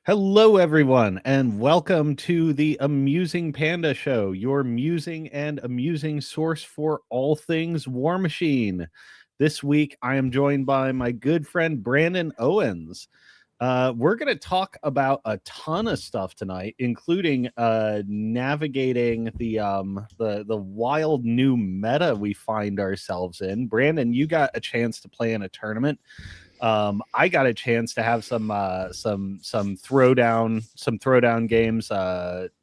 Hello, everyone, and welcome to the Amusing Panda Show, your musing and amusing source for all things Warmachine. This week, I am joined by my good friend Brandon Owens. We're going to talk about a ton of stuff tonight, including navigating the wild new meta we find ourselves in. Brandon, you got a chance to play in a tournament. I got a chance to have some throwdown games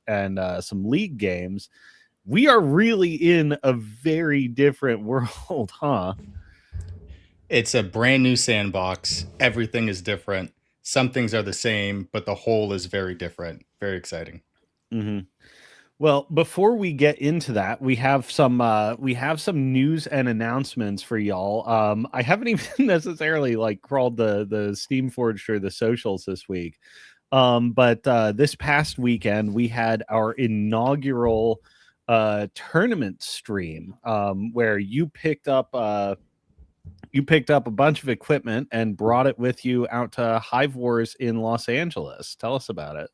and some league games. We are really in a very different world, huh? It's a brand new sandbox. Everything is different. Some things are the same, but the whole is very different. Very exciting. Mm-hmm. Well, before we get into that, we have some news and announcements for y'all. I haven't even necessarily like crawled the Steam Forge or the socials this week. But this past weekend we had our inaugural tournament stream where you picked up a bunch of equipment and brought it with you out to Hive Wars in Los Angeles. Tell us about it.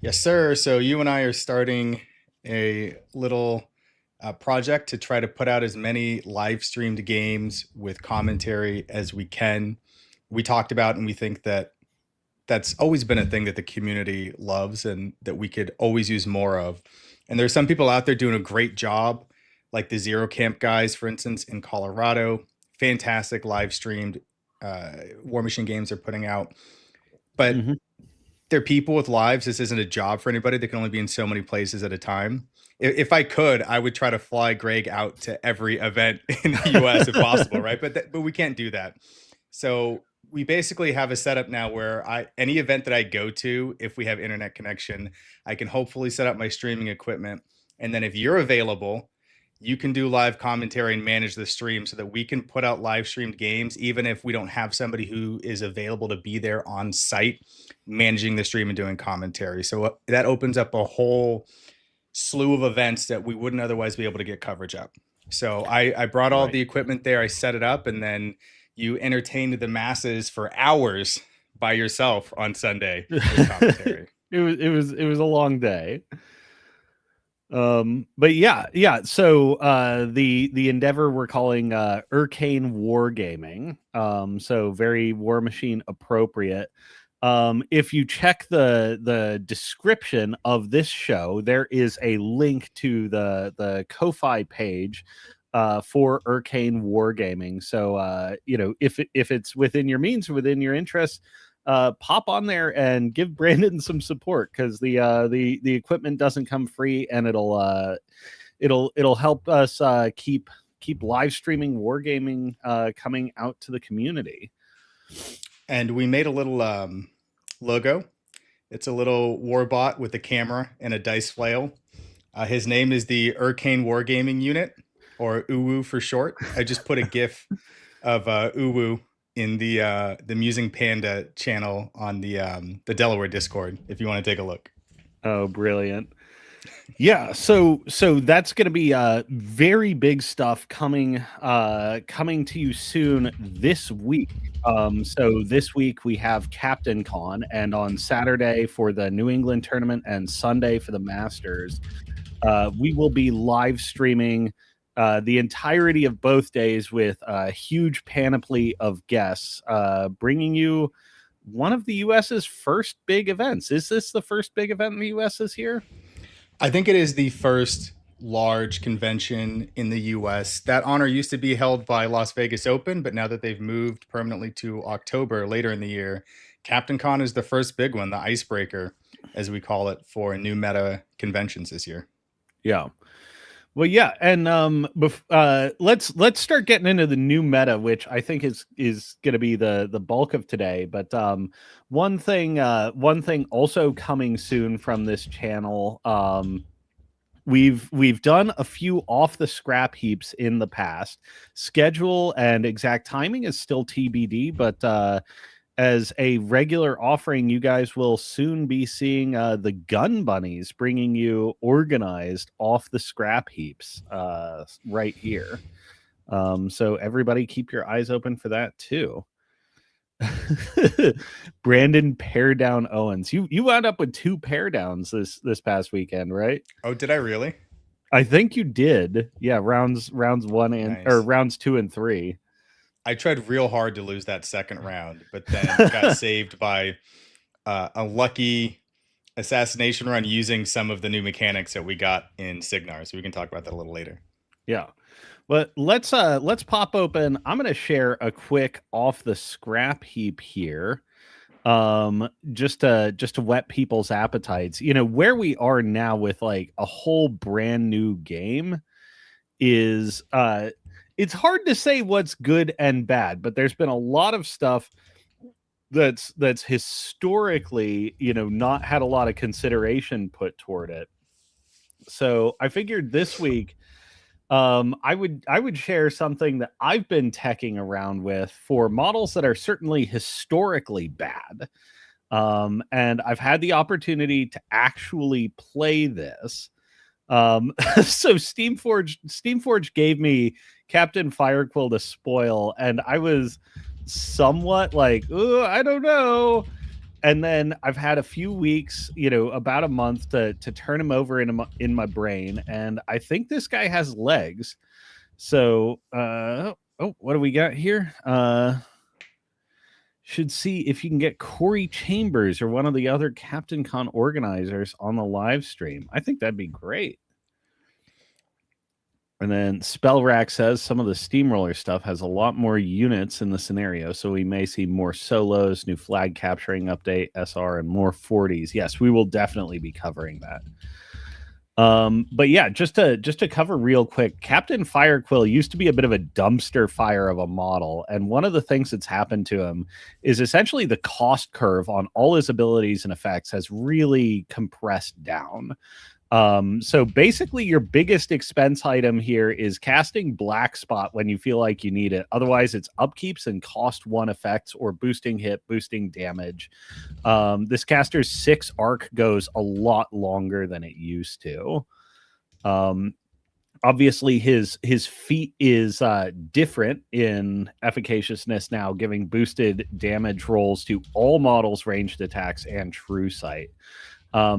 Yes, sir. So you and I are starting a little project to try to put out as many live streamed games with commentary as we can. We talked about and we think that that's always been a thing that the community loves and that we could always use more of. And there's some people out there doing a great job, like the Zero Camp guys, for instance, in Colorado. Fantastic live streamed Warmachine games they're putting out. But Mm-hmm. they're people with lives. This isn't a job for anybody. They can only be in so many places at a time. If I could, I would try to fly Greg out to every event in the US if possible, right? But we can't do that. So we basically have a setup now where any event that I go to, if we have internet connection, I can hopefully set up my streaming equipment. And then if you're available, you can do live commentary and manage the stream so that we can put out live streamed games, even if we don't have somebody who is available to be there on site managing the stream and doing commentary. So that opens up a whole slew of events that we wouldn't otherwise be able to get coverage up. So I brought all Right. the equipment there, I set it up, and then you entertained the masses for hours by yourself on Sunday with commentary. It was a long day. But yeah, so the endeavor we're calling Urcane Wargaming, so very Warmachine appropriate. If you check the description of this show, there is a link to the Ko-Fi page for Urcane Wargaming. So if it's within your means, within your interests, pop on there and give Brandon some support, because the equipment doesn't come free, and it'll help us keep live streaming wargaming coming out to the community. And we made a little logo. It's a little warbot with a camera and a dice flail. His name is the Urcane Wargaming Unit, or UWU for short. I just put a GIF of UWU in the Musing Panda channel on the Delaware Discord if you want to take a look. Oh, brilliant. Yeah, so that's going to be very big stuff coming to you soon this week. So this week we have CaptainCon, and on Saturday for the New England tournament and Sunday for the Masters, we will be live streaming the entirety of both days with a huge panoply of guests, bringing you one of the US's first big events. Is this the first big event in the US this year? I think it is the first large convention in the US. That honor used to be held by Las Vegas Open, but now that they've moved permanently to October later in the year, CaptainCon is the first big one, the icebreaker, as we call it, for new meta conventions this year. Yeah. Well, yeah, and let's start getting into the new meta, which I think is going to be the bulk of today. But one thing also coming soon from this channel. We've done a few off the scrap heaps in the past. Schedule and exact timing is still TBD, but as a regular offering, you guys will soon be seeing the Gun Bunnies bringing you organized off the scrap heaps right here. So everybody keep your eyes open for that too. Brandon Pair Down Owens. You wound up with 2 pair downs this past weekend, right? Oh, did I really? I think you did. Yeah, rounds 1 and or Nice. rounds 2 and 3. I tried real hard to lose that second round, but then got saved by a lucky assassination run using some of the new mechanics that we got in Signar. So we can talk about that a little later. Yeah. But let's pop open. I'm going to share a quick off the scrap heap here. Just to whet people's appetites. You know, where we are now with like a whole brand new game is it's hard to say what's good and bad, but there's been a lot of stuff that's historically, you know, not had a lot of consideration put toward it. So I figured this week I would share something that I've been teching around with for models that are certainly historically bad. And I've had the opportunity to actually play this. So Steamforge gave me Captain Firequill to spoil, and I was somewhat like, oh, I don't know. And then I've had a few weeks, you know, about a month to turn him over in my brain, and I think this guy has legs. So, oh, what do we got here? Should see if you can get Corey Chambers or one of the other CaptainCon organizers on the live stream. I think that'd be great. And then Spellrack says some of the Steamroller stuff has a lot more units in the scenario, so we may see more solos, new flag capturing update, SR, and more 40s. Yes, we will definitely be covering that. But yeah, just to cover real quick, Captain Firequill used to be a bit of a dumpster fire of a model, and one of the things that's happened to him is essentially the cost curve on all his abilities and effects has really compressed down. So basically your biggest expense item here is casting Black Spot when you feel like you need it. Otherwise it's upkeeps and cost 1 effects or boosting hit, boosting damage. This caster's 6 arc goes a lot longer than it used to. Obviously his feat is different in efficaciousness now, giving boosted damage rolls to all models, ranged attacks, and true sight.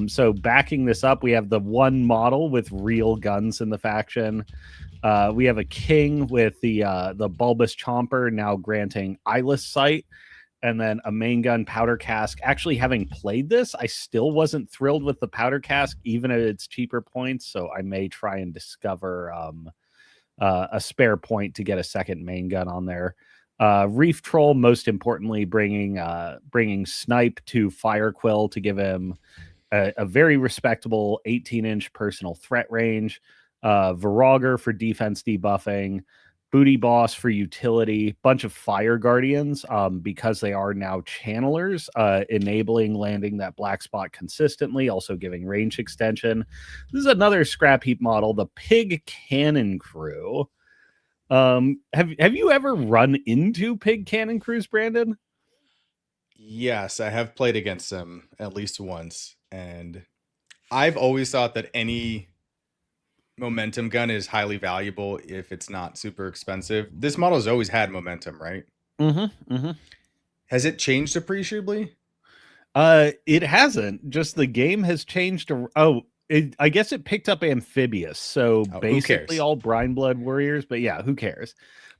So backing this up, we have the one model with real guns in the faction. We have a king with the bulbous chomper now granting eyeless sight, and then a main gun powder cask. Actually, having played this, I still wasn't thrilled with the powder cask, even at its cheaper points. So I may try and discover a spare point to get a second main gun on there. Reef Troll, most importantly, bringing Snipe to Firequill to give him a very respectable 18-inch personal threat range. Virager for defense debuffing. Booty Boss for utility. Bunch of Fire Guardians because they are now channelers, enabling landing that black spot consistently, also giving range extension. This is another scrap heap model, the Pig Cannon Crew. Have you ever run into Pig Cannon Crews, Brandon? Yes, I have played against them at least once, and I've always thought that any momentum gun is highly valuable if it's not super expensive. This model has always had momentum, right? Mm-hmm. Mm-hmm. Has it changed appreciably? It hasn't. Just the game has changed. I guess it picked up amphibious, so basically all brine blood warriors. But yeah, who cares?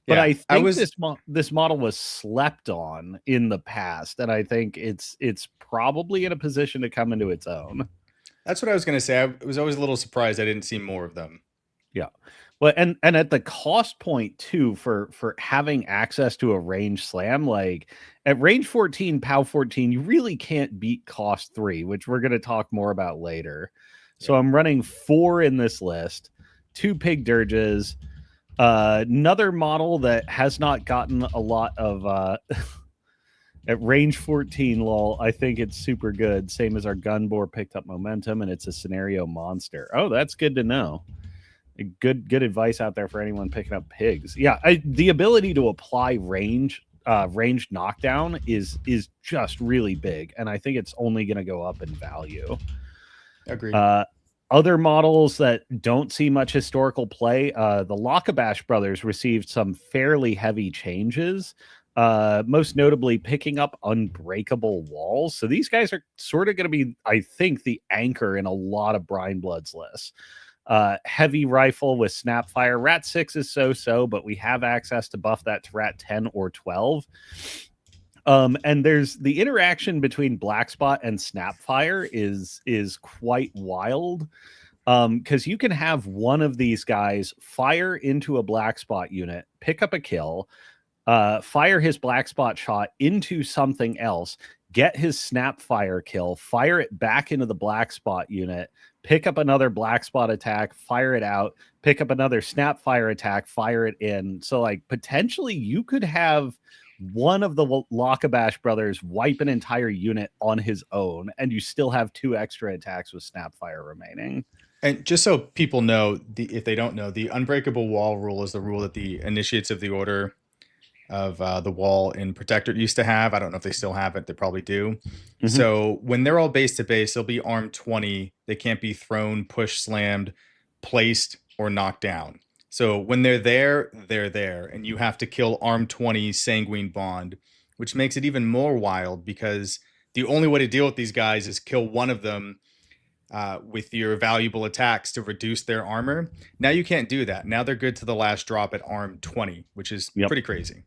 But yeah, I think this model was slept on in the past, and I think it's probably in a position to come into its own. That's what I was going to say. I was always a little surprised I didn't see more of them. Yeah. Well, and at the cost point too, for having access to a range slam, like at range 14, POW 14, you really can't beat cost 3, which we're going to talk more about later. Yeah. So I'm running 4 in this list, 2 Pig Dirges, another model that has not gotten a lot of at range 14, lol. I think it's super good. Same as our Gunbore picked up momentum, and it's a scenario monster. Oh, that's good to know. Good advice out there for anyone picking up pigs. Yeah, the ability to apply ranged knockdown is just really big, and I think it's only going to go up in value. Agreed. Other models that don't see much historical play, the Lockabash brothers received some fairly heavy changes. most notably picking up unbreakable walls. So these guys are sort of going to be, I think, the anchor in a lot of Brine Bloods lists. Heavy rifle with snapfire. Rat 6 is so-so, but we have access to buff that to Rat 10 or 12. And there's the interaction between Black Spot and Snapfire is quite wild. Because you can have one of these guys fire into a Black Spot unit, pick up a kill, fire his Black Spot shot into something else, get his Snapfire kill, fire it back into the Black Spot unit, pick up another Black Spot attack, fire it out, pick up another Snapfire attack, fire it in. So, like, potentially you could have one of the Lockabash brothers wipe an entire unit on his own, and you still have 2 extra attacks with Snapfire remaining. And just so people know, if they don't know, the unbreakable wall rule is the rule that the initiates of the order of the wall in Protector used to have. I don't know if they still have it. They probably do. Mm-hmm. So when they're all base to base, they'll be armed 20. They can't be thrown, pushed, slammed, placed, or knocked down. So when they're there, and you have to kill armed 20 Sanguine Bond, which makes it even more wild because the only way to deal with these guys is kill one of them with your valuable attacks to reduce their armor. Now you can't do that. Now they're good to the last drop at arm 20, which is pretty crazy.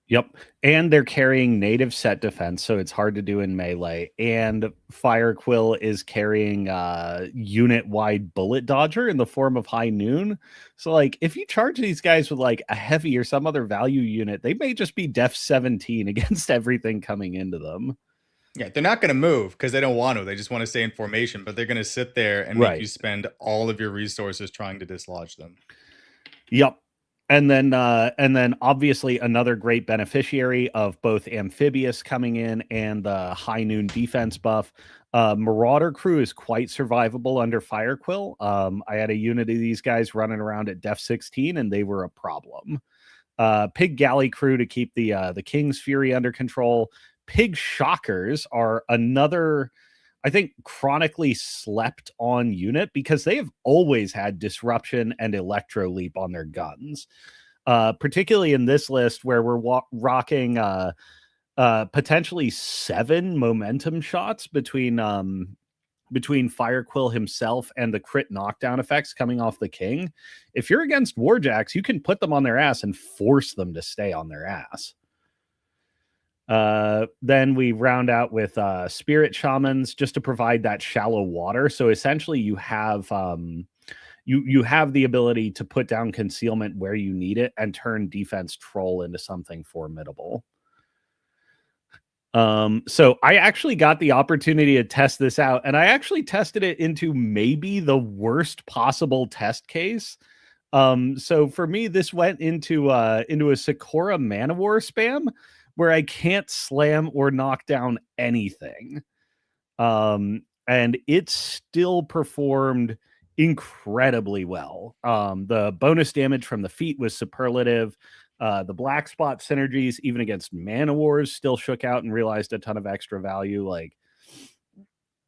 Yep. And they're carrying native set defense, so it's hard to do in melee. And Fire Quill is carrying unit-wide bullet dodger in the form of High Noon. So, like, if you charge these guys with, like, a heavy or some other value unit, they may just be def 17 against everything coming into them. Yeah, they're not going to move because they don't want to. They just want to stay in formation, but they're going to sit there and make you spend all of your resources trying to dislodge them. Yep. And then obviously another great beneficiary of both Amphibious coming in and the High Noon defense buff. Marauder crew is quite survivable under Fire Quill. I had a unit of these guys running around at def 16, and they were a problem. Pig Galley crew to keep the King's Fury under control. Pig Shockers are another, I think, chronically slept on unit because they have always had Disruption and Electro Leap on their guns. Particularly in this list where we're rocking potentially 7 momentum shots between Fire Quill himself and the crit knockdown effects coming off the King. If you're against Warjacks, you can put them on their ass and force them to stay on their ass. Then we round out with Spirit Shamans just to provide that shallow water. So essentially you have you have the ability to put down concealment where you need it and turn defense troll into something formidable. So I actually got the opportunity to test this out, and I actually tested it into maybe the worst possible test case. So for me, this went into a Sakura Manowar spam where I can't slam or knock down anything. And it still performed incredibly well. The bonus damage from the feat was superlative. The Black Spot synergies, even against Manowars, still shook out and realized a ton of extra value. Like,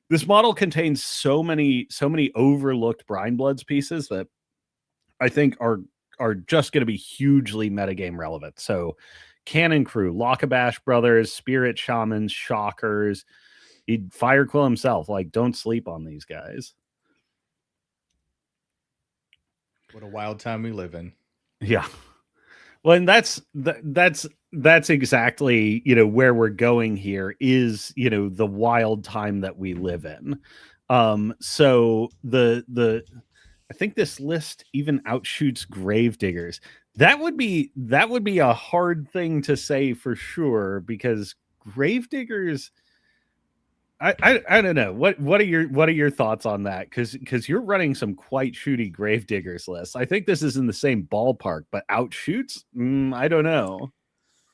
this model contains so many overlooked Brine Bloods pieces that I think are just going to be hugely metagame relevant. So Cannon Crew, Lockabash Brothers, Spirit Shamans, Shockers, Fire Quill himself. Like, don't sleep on these guys. What a wild time we live in. Yeah. Well, and that's exactly, where we're going here is, the wild time that we live in. So I think this list even outshoots Gravediggers. That would be a hard thing to say for sure, because Gravediggers, I don't know. What are your thoughts on that? Because you're running some quite shooty Gravediggers lists. I think this is in the same ballpark, but outshoots, I don't know.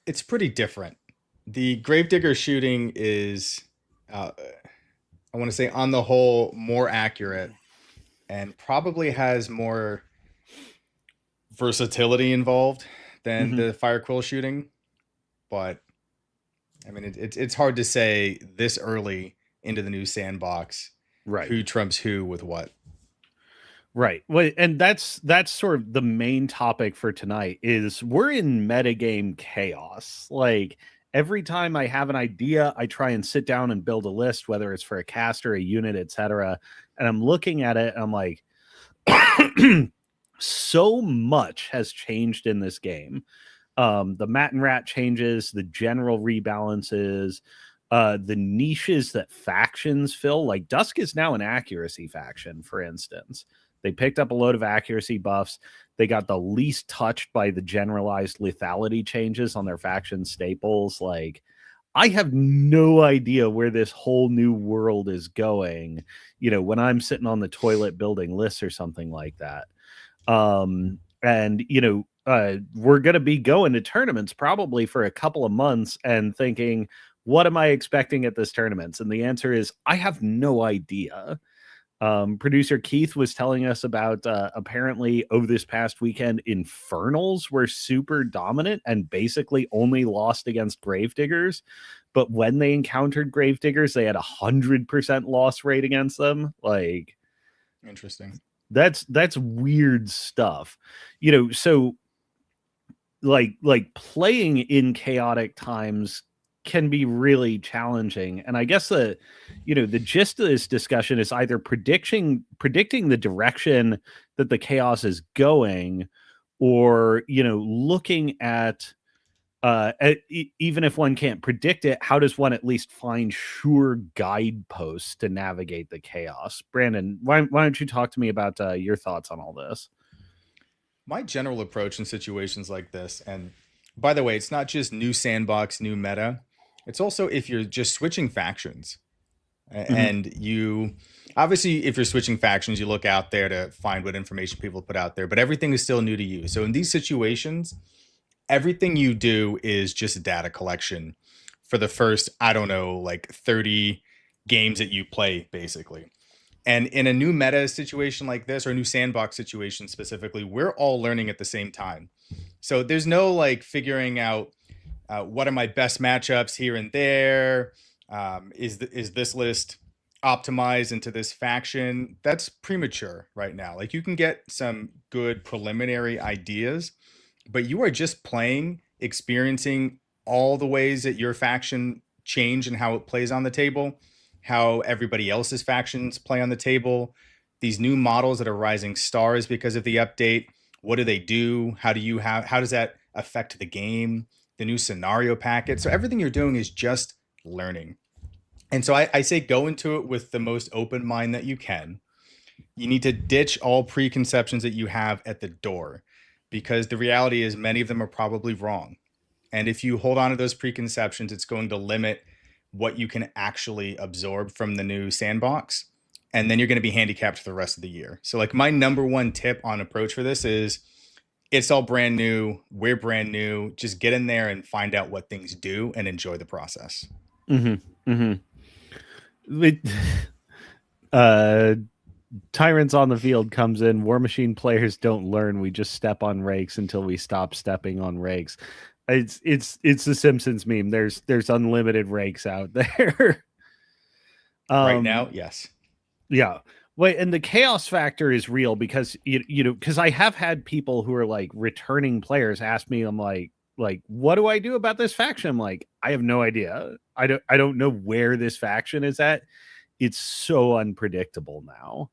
It's pretty different. The Gravedigger shooting is, I want to say, on the whole, more accurate and probably has more versatility involved than the Fire Quill shooting. But I mean, it's hard to say this early into the new sandbox, right? Who trumps who with what? Right. Well, and that's sort of the main topic for tonight is we're in metagame chaos. Like every time I have an idea, I try and sit down and build a list, whether it's for a caster, a unit, etc. And I'm looking at it and I'm like, so much has changed in this game. The Mat and Rat changes, the general rebalances, the niches that factions fill. Like Dusk is now an accuracy faction, for instance. They picked up a load of accuracy buffs. They got the least touched by the generalized lethality changes on their faction staples. Like, I have no idea where this whole new world is going, when I'm sitting on the toilet building lists or something like that. And we're going to be going to tournaments probably for a couple of months and thinking, what am I expecting at this tournaments? And the answer is, I have no idea. Producer Keith was telling us about apparently over this past weekend, Infernals were super dominant and basically only lost against Gravediggers. But when they encountered Gravediggers, they had 100% loss rate against them. Like, interesting. That's weird stuff. So like playing in chaotic times can be really challenging. And I guess the gist of this discussion is either predicting the direction that the chaos is going, or looking at even if one can't predict it, how does one at least find sure guideposts to navigate the chaos? Brandon, why don't you talk to me about your thoughts on all this? My general approach in situations like this, and by the way, it's not just new sandbox, new meta. It's also if you're just switching factions. And you obviously, if you're switching factions, you look out there to find what information people put out there, but everything is still new to you. So in these situations, everything you do is just data collection for the first, I don't know, like 30 games that you play, basically. And in a new meta situation like this, or a new sandbox situation specifically, we're all learning at the same time. So there's no like figuring out what are my best matchups here and there. Is this list optimized into this faction? That's premature right now. Like you can get some good preliminary ideas, but you are just playing, experiencing all the ways that your faction change and how it plays on the table, how everybody else's factions play on the table, these new models that are rising stars because of the update. What do they do? How does that affect the game? The new scenario packet. So everything you're doing is just learning. And so I say go into it with the most open mind that you can. You need to ditch all preconceptions that you have at the door, because the reality is many of them are probably wrong. And if you hold on to those preconceptions, it's going to limit what you can actually absorb from the new sandbox. And then you're going to be handicapped for the rest of the year. So like my number one tip on approach for this is it's all brand new. We're brand new. Just get in there and find out what things do and enjoy the process. Tyrants on the field comes in. Warmachine players don't learn. We just step on rakes until we stop stepping on rakes. It's the Simpsons meme. There's unlimited rakes out there. Right now, yes. Yeah. Wait, and the chaos factor is real because because I have had people who are like returning players ask me, I'm like, what do I do about this faction? I'm like, I have no idea. I don't know where this faction is at. It's so unpredictable now.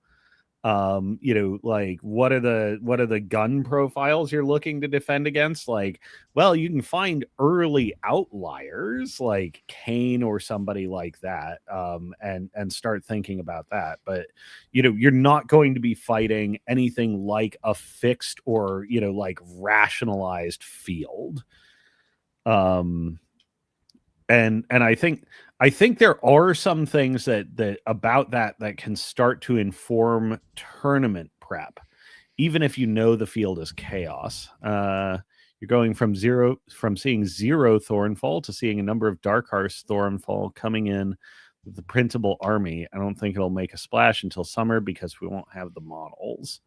Like what are the gun profiles you're looking to defend against? Like, well, you can find early outliers like Kane or somebody like that, and start thinking about that. But you're not going to be fighting anything like a fixed or like rationalized field. And I think there are some things that about that can start to inform tournament prep, even if the field is chaos. You're going from seeing zero Thornfall to seeing a number of Darkhearth Thornfall coming in with the printable army. I don't think it'll make a splash until summer because we won't have the models.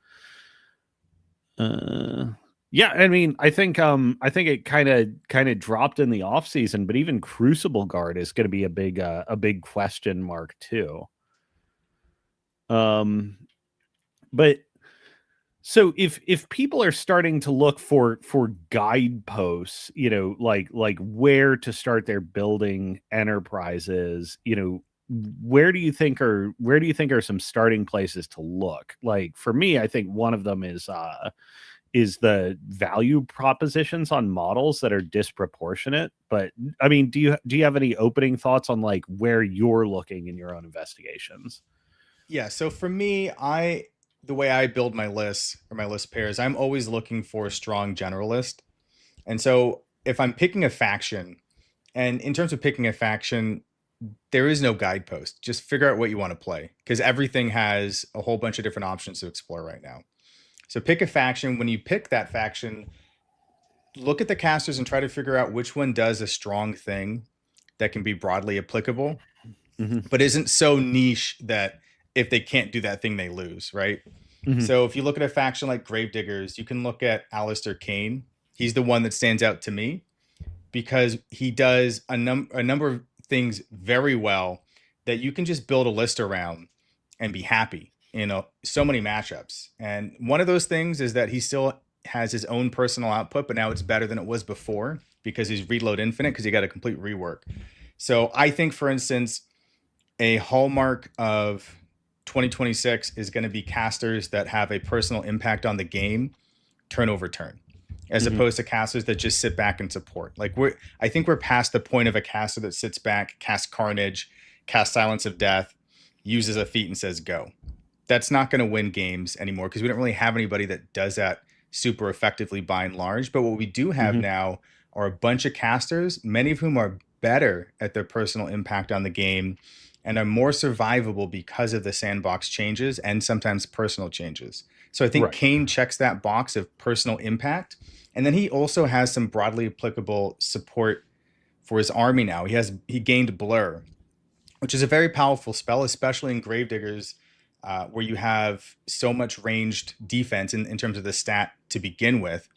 Yeah, I mean, I think it kind of dropped in the off season, but even Crucible Guard is going to be a big question mark too. But So if people are starting to look for guideposts, like where to start their building enterprises, where do you think are some starting places to look? Like for me, I think one of them is the value propositions on models that are disproportionate. But I mean, do you have any opening thoughts on like where you're looking in your own investigations? Yeah, so for me, the way I build my lists or my list pairs, I'm always looking for a strong generalist. And so if I'm picking a faction, and in terms of picking a faction, there is no guidepost. Just figure out what you want to play because everything has a whole bunch of different options to explore right now. So pick a faction. When you pick that faction, look at the casters and try to figure out which one does a strong thing that can be broadly applicable, Hmm. but isn't so niche that if they can't do that thing, they lose, right? Hmm. So if you look at a faction like Gravediggers, you can look at Alistair Kane. He's the one that stands out to me because he does a number of things very well that you can just build a list around and be happy in so many matchups. And one of those things is that he still has his own personal output, but now it's better than it was before because he's reload infinite because he got a complete rework. So I think, for instance, a hallmark of 2026 is going to be casters that have a personal impact on the game turn over turn, as Hmm. opposed to casters that just sit back and support. Like I think we're past the point of a caster that sits back, casts Carnage, casts Silence of Death, uses a feat and says go. That's not going to win games anymore because we don't really have anybody that does that super effectively by and large. But what we do have Hmm. now are a bunch of casters, many of whom are better at their personal impact on the game and are more survivable because of the sandbox changes and sometimes personal changes. So I think Right. Kane checks that box of personal impact. And then he also has some broadly applicable support for his army now. He gained Blur, which is a very powerful spell, especially in Gravediggers, where you have so much ranged defense in terms of the stat to begin with.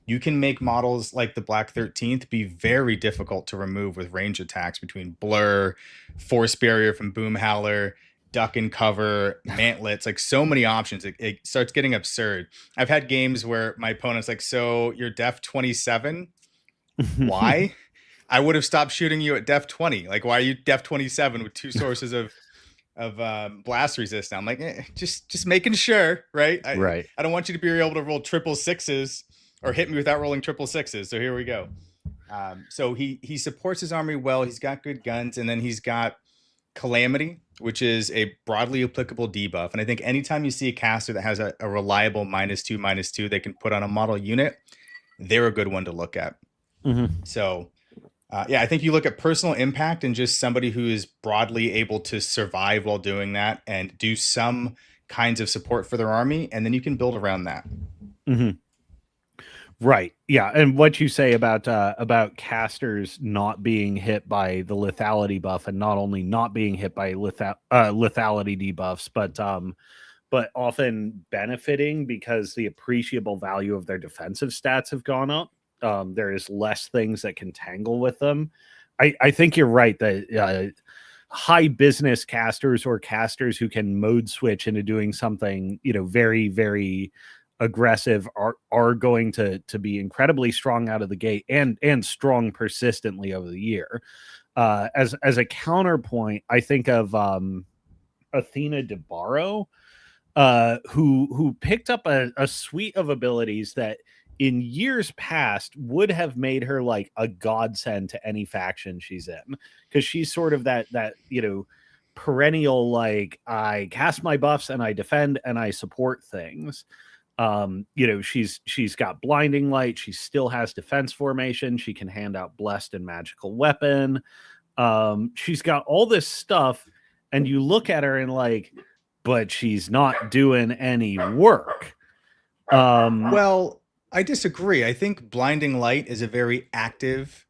You can make models like the Black 13th be very difficult to remove with range attacks between Blur, Force Barrier from Boomhowler, Duck and Cover, Mantlets, like so many options. It starts getting absurd. I've had games where my opponent's like, so you're def 27? Why? I would have stopped shooting you at def 20. Like, why are you def 27 with two sources of blast resist? Now I'm like, just making sure, right? Right. I don't want you to be able to roll triple sixes or hit me without rolling triple sixes. So here we go. So he supports his army well. He's got good guns, and then he's got Calamity, which is a broadly applicable debuff. And I think anytime you see a caster that has a reliable -2/-2 they can put on a model unit, they're a good one to look at. Hmm. So yeah, I think you look at personal impact and just somebody who is broadly able to survive while doing that and do some kinds of support for their army, and then you can build around that. Hmm. Right. Yeah. And what you say about casters not being hit by the lethality buff, and not only not being hit by lethality debuffs, but often benefiting because the appreciable value of their defensive stats have gone up. There is less things that can tangle with them. I think you're right that high business casters or casters who can mode switch into doing something, very, very aggressive are going to be incredibly strong out of the gate and strong persistently over the year. As a counterpoint, I think of Athena DeBarro, who picked up a suite of abilities that in years past would have made her like a godsend to any faction she's in, because she's sort of that perennial, like, I cast my buffs and I defend and I support things. She's got blinding light, she still has defense formation, she can hand out blessed and magical weapon. She's got all this stuff, and you look at her and like, but she's not doing any work. Well, I disagree. I think blinding light is a very active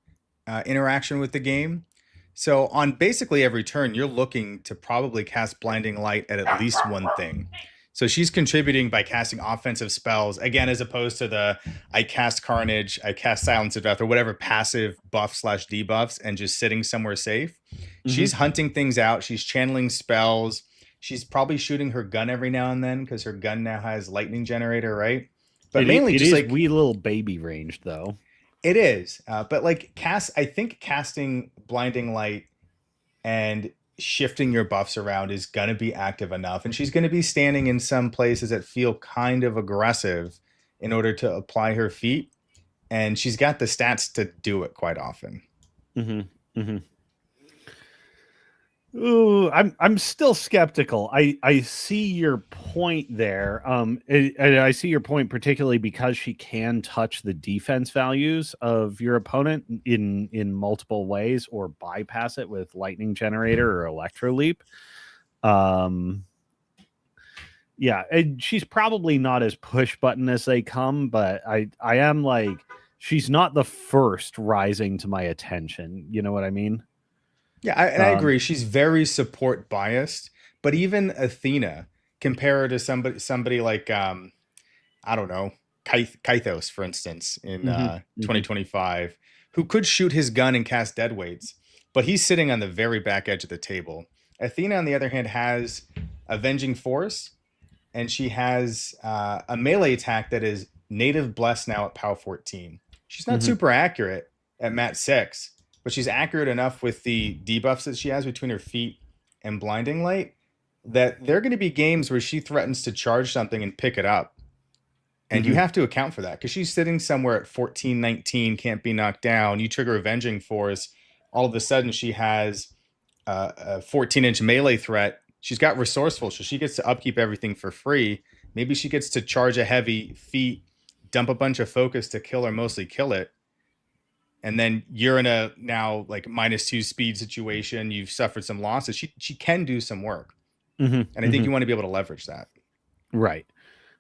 interaction with the game. So on basically every turn, you're looking to probably cast blinding light at least one thing. So she's contributing by casting offensive spells, again, as opposed to the I cast Carnage, I cast Silence of Death, or whatever passive buff/debuffs and just sitting somewhere safe. Mhm. She's hunting things out. She's channeling spells. She's probably shooting her gun every now and then because her gun now has lightning generator, right? But It mainly it just is like wee little baby ranged though. it is. But like I think casting blinding light and shifting your buffs around is going to be active enough. And she's going to be standing in some places that feel kind of aggressive in order to apply her feat. And she's got the stats to do it quite often. Mm-hmm. Mm-hmm. Ooh, I'm still skeptical. I see your point there. And I see your point particularly because she can touch the defense values of your opponent in multiple ways or bypass it with lightning generator or electro leap. Um, yeah, and she's probably not as push button as they come, but I am like she's not the first rising to my attention. You know what I mean? Yeah, and I Um, agree. She's very support biased, but even Athena, compare her to somebody like I don't know, Kythos, for instance, in mhm, mhm, 2025, who could shoot his gun and cast dead weights, but he's sitting on the very back edge of the table. Athena, on the other hand, has Avenging Force, and she has a melee attack that is native blessed now at POW 14. She's not mhm, super accurate at Mat 6, but she's accurate enough with the debuffs that she has between her feet and blinding light that there are going to be games where she threatens to charge something and pick it up. And you mhm, have to account for that because she's sitting somewhere at 14, 19, can't be knocked down. You trigger Avenging Force, all of a sudden she has a 14-inch melee threat. She's got resourceful, so she gets to upkeep everything for free. Maybe she gets to charge a heavy feat, dump a bunch of focus to kill or mostly kill it. And then you're in a now like -2 speed situation. You've suffered some losses. She can do some work. mhm, And I think you mhm. want to be able to leverage that. Right.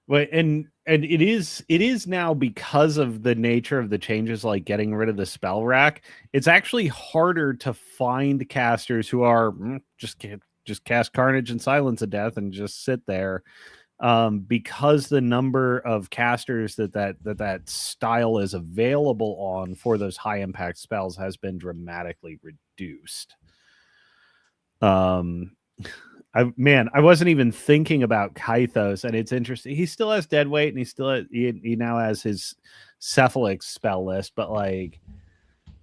Well, and it is now because of the nature of the changes, like getting rid of the spell rack. It's actually harder to find casters who are just cast Carnage and Silence of Death and just sit there, because the number of casters that style is available on for those high impact spells has been dramatically reduced. Um, I wasn't even thinking about Kythos, and it's interesting. He still has dead weight, and he now has his Cephalic spell list, but like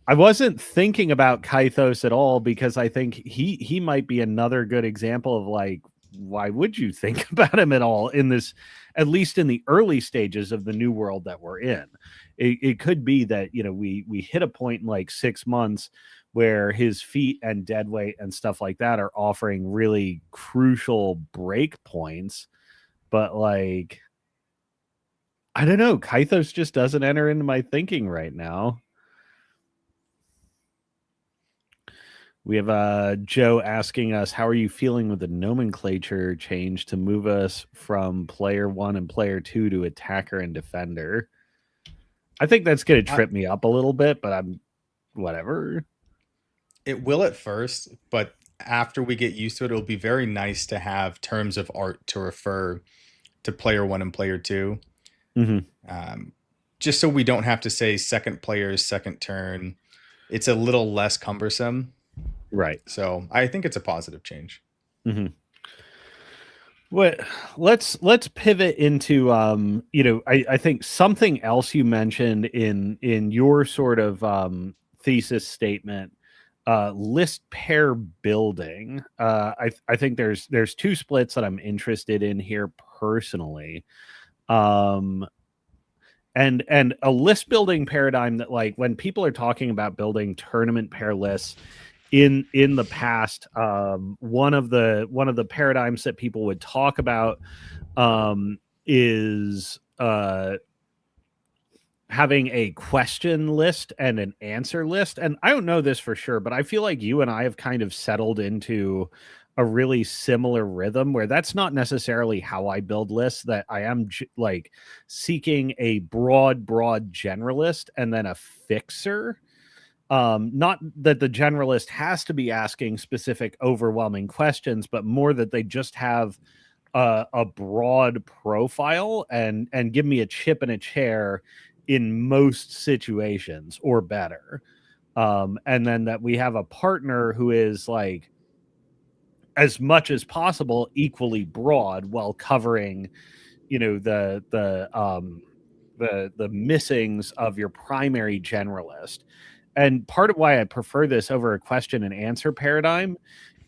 I wasn't thinking about Kythos at all because I think he might be another good example of like why would you think about him at all in this, at least in the early stages of the new world that we're in. It could be that we hit a point in like 6 months where his feet and dead weight and stuff like that are offering really crucial break points, but like I don't know, Kythos just doesn't enter into my thinking right now. We have Joe asking us, how are you feeling with the nomenclature change to move us from player 1 and player 2 to attacker and defender? I think that's going to I, trip me up a little bit, but I'm whatever. it will at first, but after we get used to it, it'll be very nice to have terms of art to refer to player 1 and player 2. Mm-hmm. Um, just so we don't have to say second player's second turn. It's a little less cumbersome. Right. So I think it's a positive change. Mm-hmm. What let's pivot into I think something else you mentioned in your sort of thesis statement, list pair building. I think there's two splits that I'm interested in here personally. Um and a list building paradigm that, like, when people are talking about building tournament pair lists in the past, one of the paradigms that people would talk about is having a question list and an answer list. And I don't know this for sure, but I feel like you and I have kind of settled into a really similar rhythm where that's not necessarily how I build lists, that I am like seeking a broad generalist and then a fixer. Not that the generalist has to be asking specific overwhelming questions, but more that they just have a broad profile and give me a chip and a chair in most situations or better. And then that we have a partner who is like as much as possible equally broad while covering, you know, the missings of your primary generalist. And part of why I prefer this over a question and answer paradigm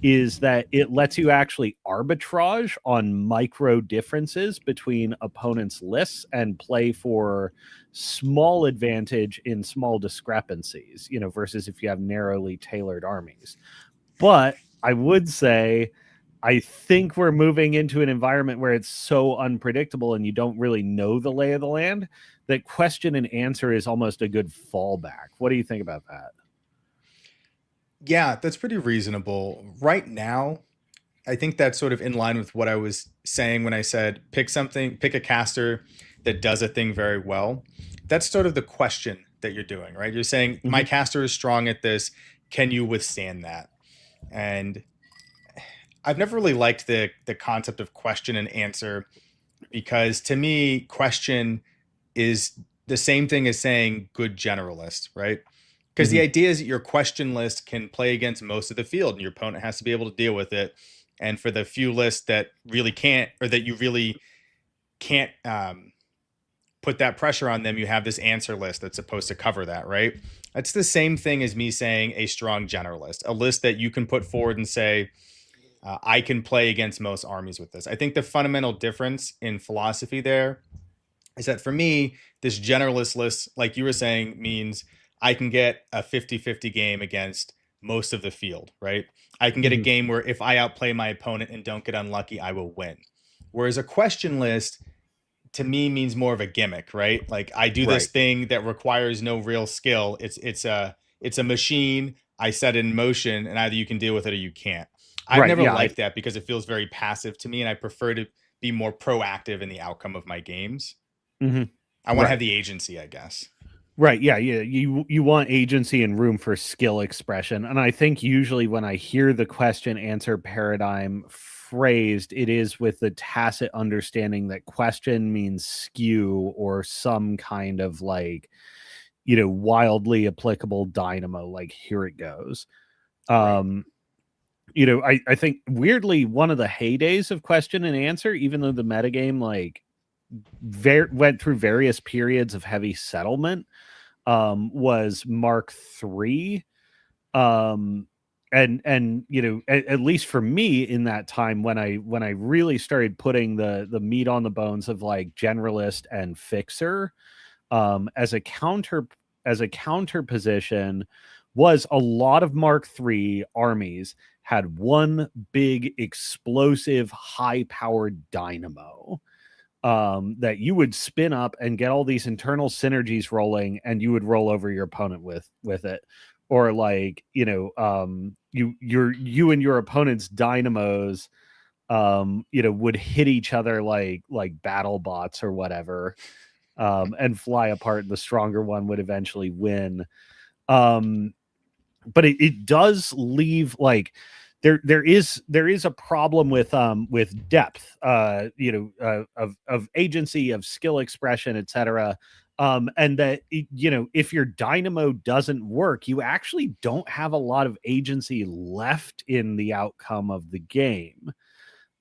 is that it lets you actually arbitrage on micro differences between opponents' lists and play for small advantage in small discrepancies, you know, versus if you have narrowly tailored armies. But I would say I think we're moving into an environment where it's so unpredictable and you don't really know the lay of the land that question and answer is almost a good fallback. What do you think about that? Yeah, that's pretty reasonable. Right now, I think that's sort of in line with what I was saying when I said pick a caster that does a thing very well. That's sort of the question that you're doing, right? You're saying, my Mm-hmm. caster is strong at this. Can you withstand that? And I've never really liked the concept of question and answer, because to me, question is the same thing as saying good generalist, right? Because the Mm-hmm. idea is that your question list can play against most of the field and your opponent has to be able to deal with it. And for the few lists that really can't, or that you really can't put that pressure on them, you have this answer list that's supposed to cover that, right? That's the same thing as me saying a strong generalist, a list that you can put forward and say, I can play against most armies with this. I think the fundamental difference in philosophy there is that for me, this generalist list, like you were saying, means I can get a 50-50 game against most of the field, right? I can get a Mm-hmm. game where if I outplay my opponent and don't get unlucky, I will win. Whereas a question list to me means more of a gimmick, right? Like I do this Right. thing that requires no real skill. It's a machine. I set it in motion, and either you can deal with it or you can't. I've Right. never Yeah. liked that because it feels very passive to me, and I prefer to be more proactive in the outcome of my games. Mm-hmm. I want to have Right. the agency, I guess. Right. Yeah. Yeah. You want agency and room for skill expression. And I think usually when I hear the question answer paradigm phrased, it is with the tacit understanding that question means skew or some kind of like, you know, wildly applicable dynamo, like here it goes. Right. Um, you know, I think weirdly one of the heydays of question and answer, even though the metagame like went through various periods of heavy settlement, was Mark III. Um, and you know, at least for me in that time when I really started putting the meat on the bones of like generalist and fixer, as a counter position was a lot of Mark III armies had one big explosive high powered dynamo that you would spin up and get all these internal synergies rolling, and you would roll over your opponent with it. Or like, you know, you and your opponent's dynamos, you know, would hit each other like battle bots or whatever, and fly apart. The stronger one would eventually win. Um, but it does leave like there is a problem with depth, you know, of agency, of skill expression, etc. And that you know, if your dynamo doesn't work, you actually don't have a lot of agency left in the outcome of the game.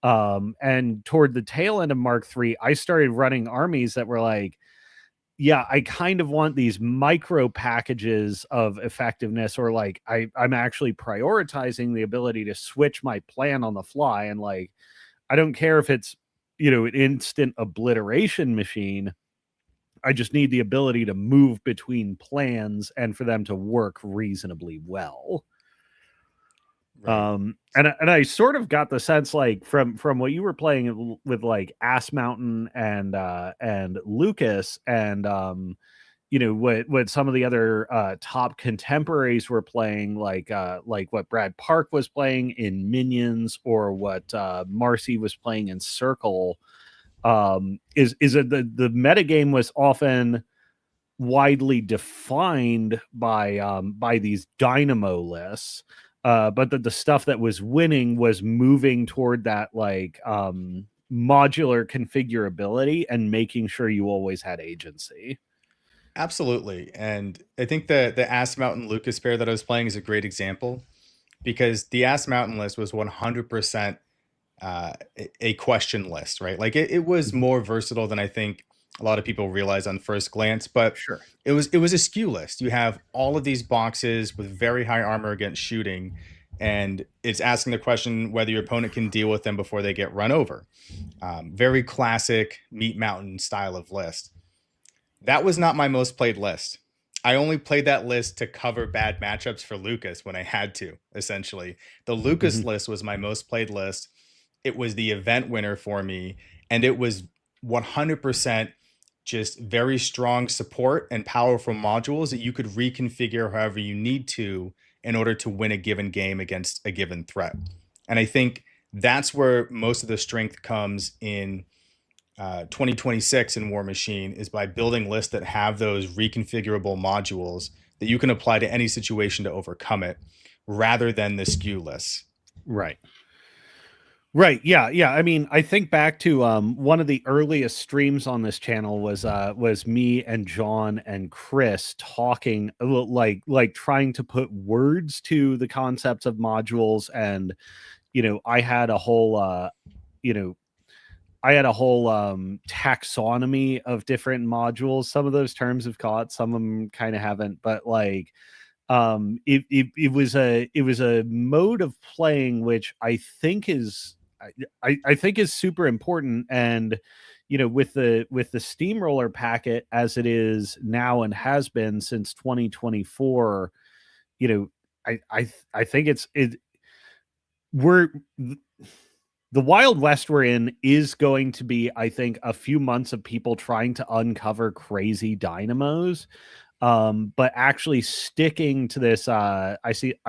And toward the tail end of Mark III, I started running armies that were like, yeah, I kind of want these micro packages of effectiveness, or like I'm actually prioritizing the ability to switch my plan on the fly. And like, I don't care if it's, you know, an instant obliteration machine. I just need the ability to move between plans and for them to work reasonably well. Right. And I sort of got the sense like from what you were playing with like Ass Mountain and Lucas, and you know what some of the other top contemporaries were playing, like what Brad Park was playing in Minions, or what Marcy was playing in Circle. Is the metagame was often widely defined by these dynamo lists, but that the stuff that was winning was moving toward that like modular configurability and making sure you always had agency. Absolutely. And I think the Ass Mountain Lucas pair that I was playing is a great example, because the Ass Mountain list was 100% a question list, right? Like it was more versatile than I think a lot of people realize on first glance, but Sure. it was a skew list. You have all of these boxes with very high armor against shooting, and it's asking the question whether your opponent can deal with them before they get run over. Very classic Meat Mountain style of list. That was not my most played list. I only played that list to cover bad matchups for Lucas when I had to, essentially. The Lucas list was my most played list. It was the event winner for me, and it was 100% just very strong support and powerful modules that you could reconfigure however you need to in order to win a given game against a given threat. And I think that's where most of the strength comes in 2026 in Warmachine, is by building lists that have those reconfigurable modules that you can apply to any situation to overcome it, rather than the skew lists. Right. Right. Yeah. Yeah. I mean, I think back to one of the earliest streams on this channel was me and John and Chris talking like trying to put words to the concepts of modules. And, I had a whole taxonomy of different modules. Some of those terms have caught, some of them kind of haven't, but like it was a mode of playing which I think is super important. And with the steamroller packet as it is now and has been since 2024, I think the Wild West we're in is going to be, I think, a few months of people trying to uncover crazy dynamos. But actually sticking to this, I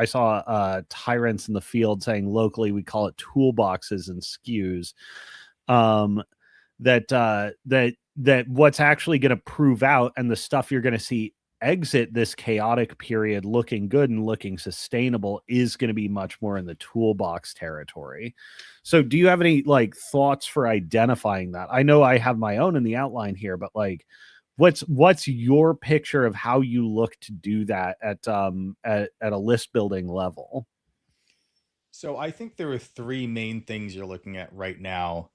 saw Tyrants in the Field saying locally we call it toolboxes and skews. That what's actually going to prove out, and the stuff you're going to see exit this chaotic period looking good and looking sustainable, is going to be much more in the toolbox territory. So do you have any like thoughts for identifying that? I know I have my own in the outline here, but like what's your picture of how you look to do that at a list building level? So I think there are three main things you're looking at right now.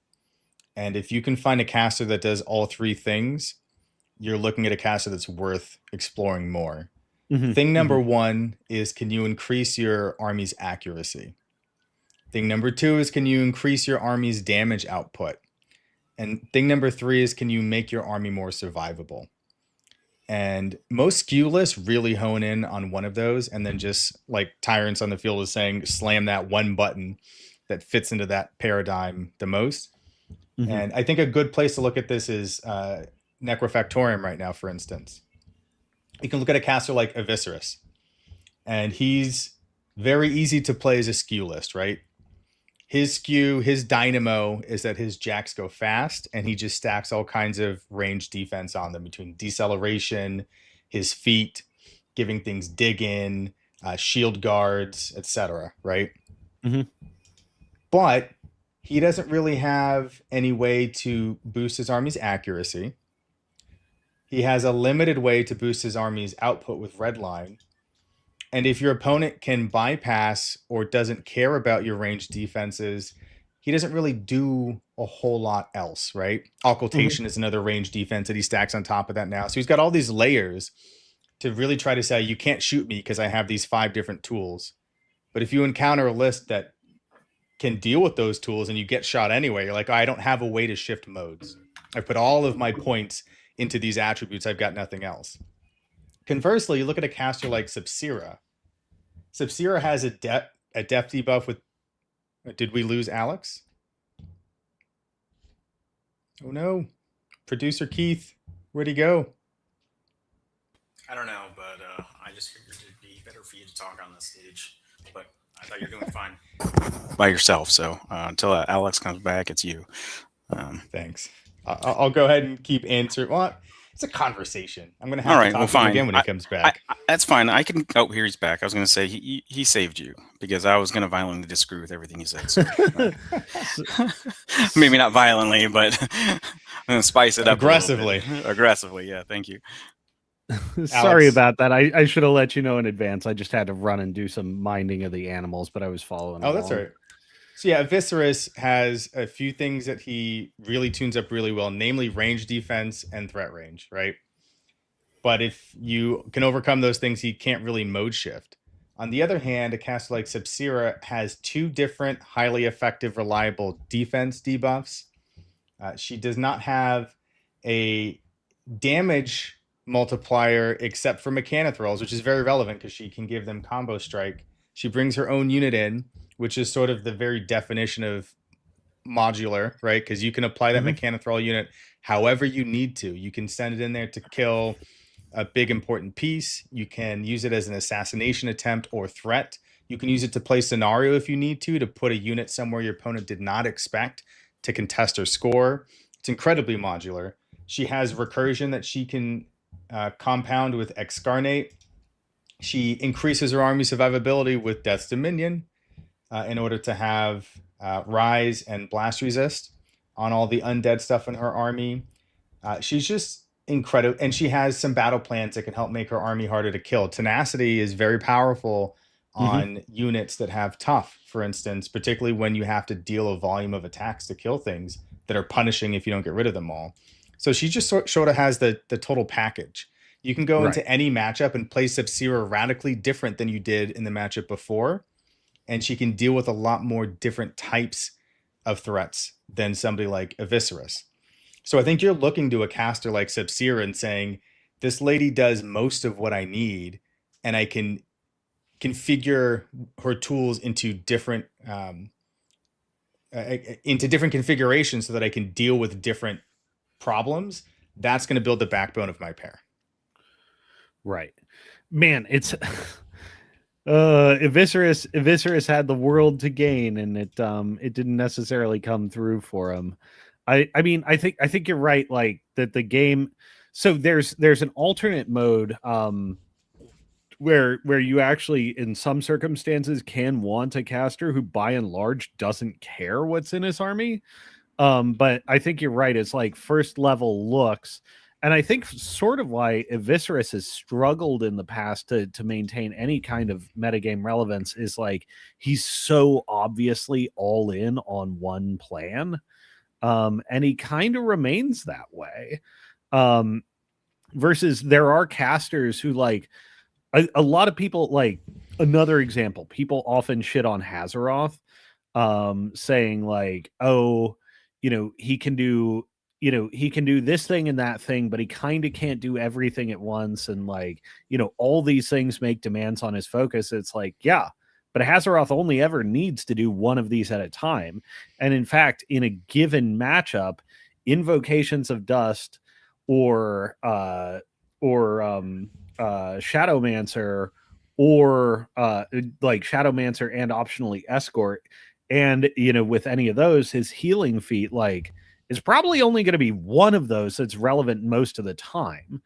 And if you can find a caster that does all three things, you're looking at a caster that's worth exploring more. Thing number one is, can you increase your army's accuracy? Thing number two is, can you increase your army's damage output? And thing number three is, can you make your army more survivable? And most skew lists really hone in on one of those, and then just like Tyrants on the Field is saying, slam that one button that fits into that paradigm the most. And I think a good place to look at this is Necrofactorium right now, for instance. You can look at a caster like Eviscerus, and he's very easy to play as a skew list, right? His skew, his dynamo is that his jacks go fast, and he just stacks all kinds of range defense on them between deceleration, his feet, giving things dig in, shield guards, etc. Right? But he doesn't really have any way to boost his army's accuracy. He has a limited way to boost his army's output with Redline. And if your opponent can bypass or doesn't care about your ranged defenses, he doesn't really do a whole lot else, right? Occultation is another ranged defense that he stacks on top of that now. So he's got all these layers to really try to say, you can't shoot me because I have these 5 different tools. But if you encounter a list that can deal with those tools and you get shot anyway, you're like, oh, I don't have a way to shift modes. I put all of my points into these attributes. I've got nothing else. Conversely, you look at a caster like Subsira. Subsira has a depth debuff with... Did we lose Alex? Oh no. Producer Keith, where'd he go? I don't know, but I just figured it'd be better for you to talk on this stage. But I thought you were doing fine by yourself. So until Alex comes back, it's you. Thanks. I'll go ahead and keep answering. Well, it's a conversation. I'm going to have All to right, talk well, to him fine. again when he comes back. That's fine. I can. Oh, here he's back. I was going to say he saved you because I was going to violently disagree with everything he said. So, maybe not violently, but I'm going to spice it up aggressively. Aggressively, yeah. Thank you. Sorry Alex. about that. I should have let you know in advance. I just had to run and do some minding of the animals, but I was following Oh, that's all along. right. So yeah, Viserys has a few things that he really tunes up really well, namely range defense and threat range, right? But if you can overcome those things, he can't really mode shift. On the other hand, a caster like Sepsira has two different highly effective, reliable defense debuffs. She does not have a damage multiplier except for Mechanithralls, which is very relevant because she can give them combo strike. She brings her own unit in, which is sort of the very definition of modular, right? Because you can apply that Mechanithrall unit however you need to. You can send it in there to kill a big important piece. You can use it as an assassination attempt or threat. You can use it to play scenario if you need to put a unit somewhere your opponent did not expect to contest or score. It's incredibly modular. She has recursion that she can compound with Excarnate. She increases her army survivability with Death's Dominion in order to have Rise and Blast Resist on all the undead stuff in her army. She's just incredible, and she has some battle plans that can help make her army harder to kill. Tenacity is very powerful on units that have tough, for instance, particularly when you have to deal a volume of attacks to kill things that are punishing if you don't get rid of them all. So she just sort of has the total package. You can go into any matchup and play Sepsira radically different than you did in the matchup before, and she can deal with a lot more different types of threats than somebody like Viserys. So I think you're looking to a caster like Sepsira and saying, this lady does most of what I need, and I can configure her tools into different configurations so that I can deal with different problems. That's going to build the backbone of my pair. Right. Man, it's Viserys had the world to gain, and it didn't necessarily come through for him. I mean, I think you're right, like that the game. So there's an alternate mode where you actually in some circumstances can want a caster who by and large doesn't care what's in his army. But I think you're right. It's like first level looks. And I think sort of why Viserys has struggled in the past to maintain any kind of metagame relevance is like he's so obviously all in on one plan. And he kind of remains that way. Versus there are casters who like a lot of people, like another example, people often shit on Hazaroth, saying like, oh, he can do this thing and that thing, but he kind of can't do everything at once. And like, all these things make demands on his focus. It's like, yeah, but Hazaroth only ever needs to do one of these at a time. And in fact, in a given matchup, Invocations of Dust or Shadowmancer or like Shadowmancer and optionally Escort, and with any of those, his healing feat like is probably only going to be one of those that's relevant most of the time.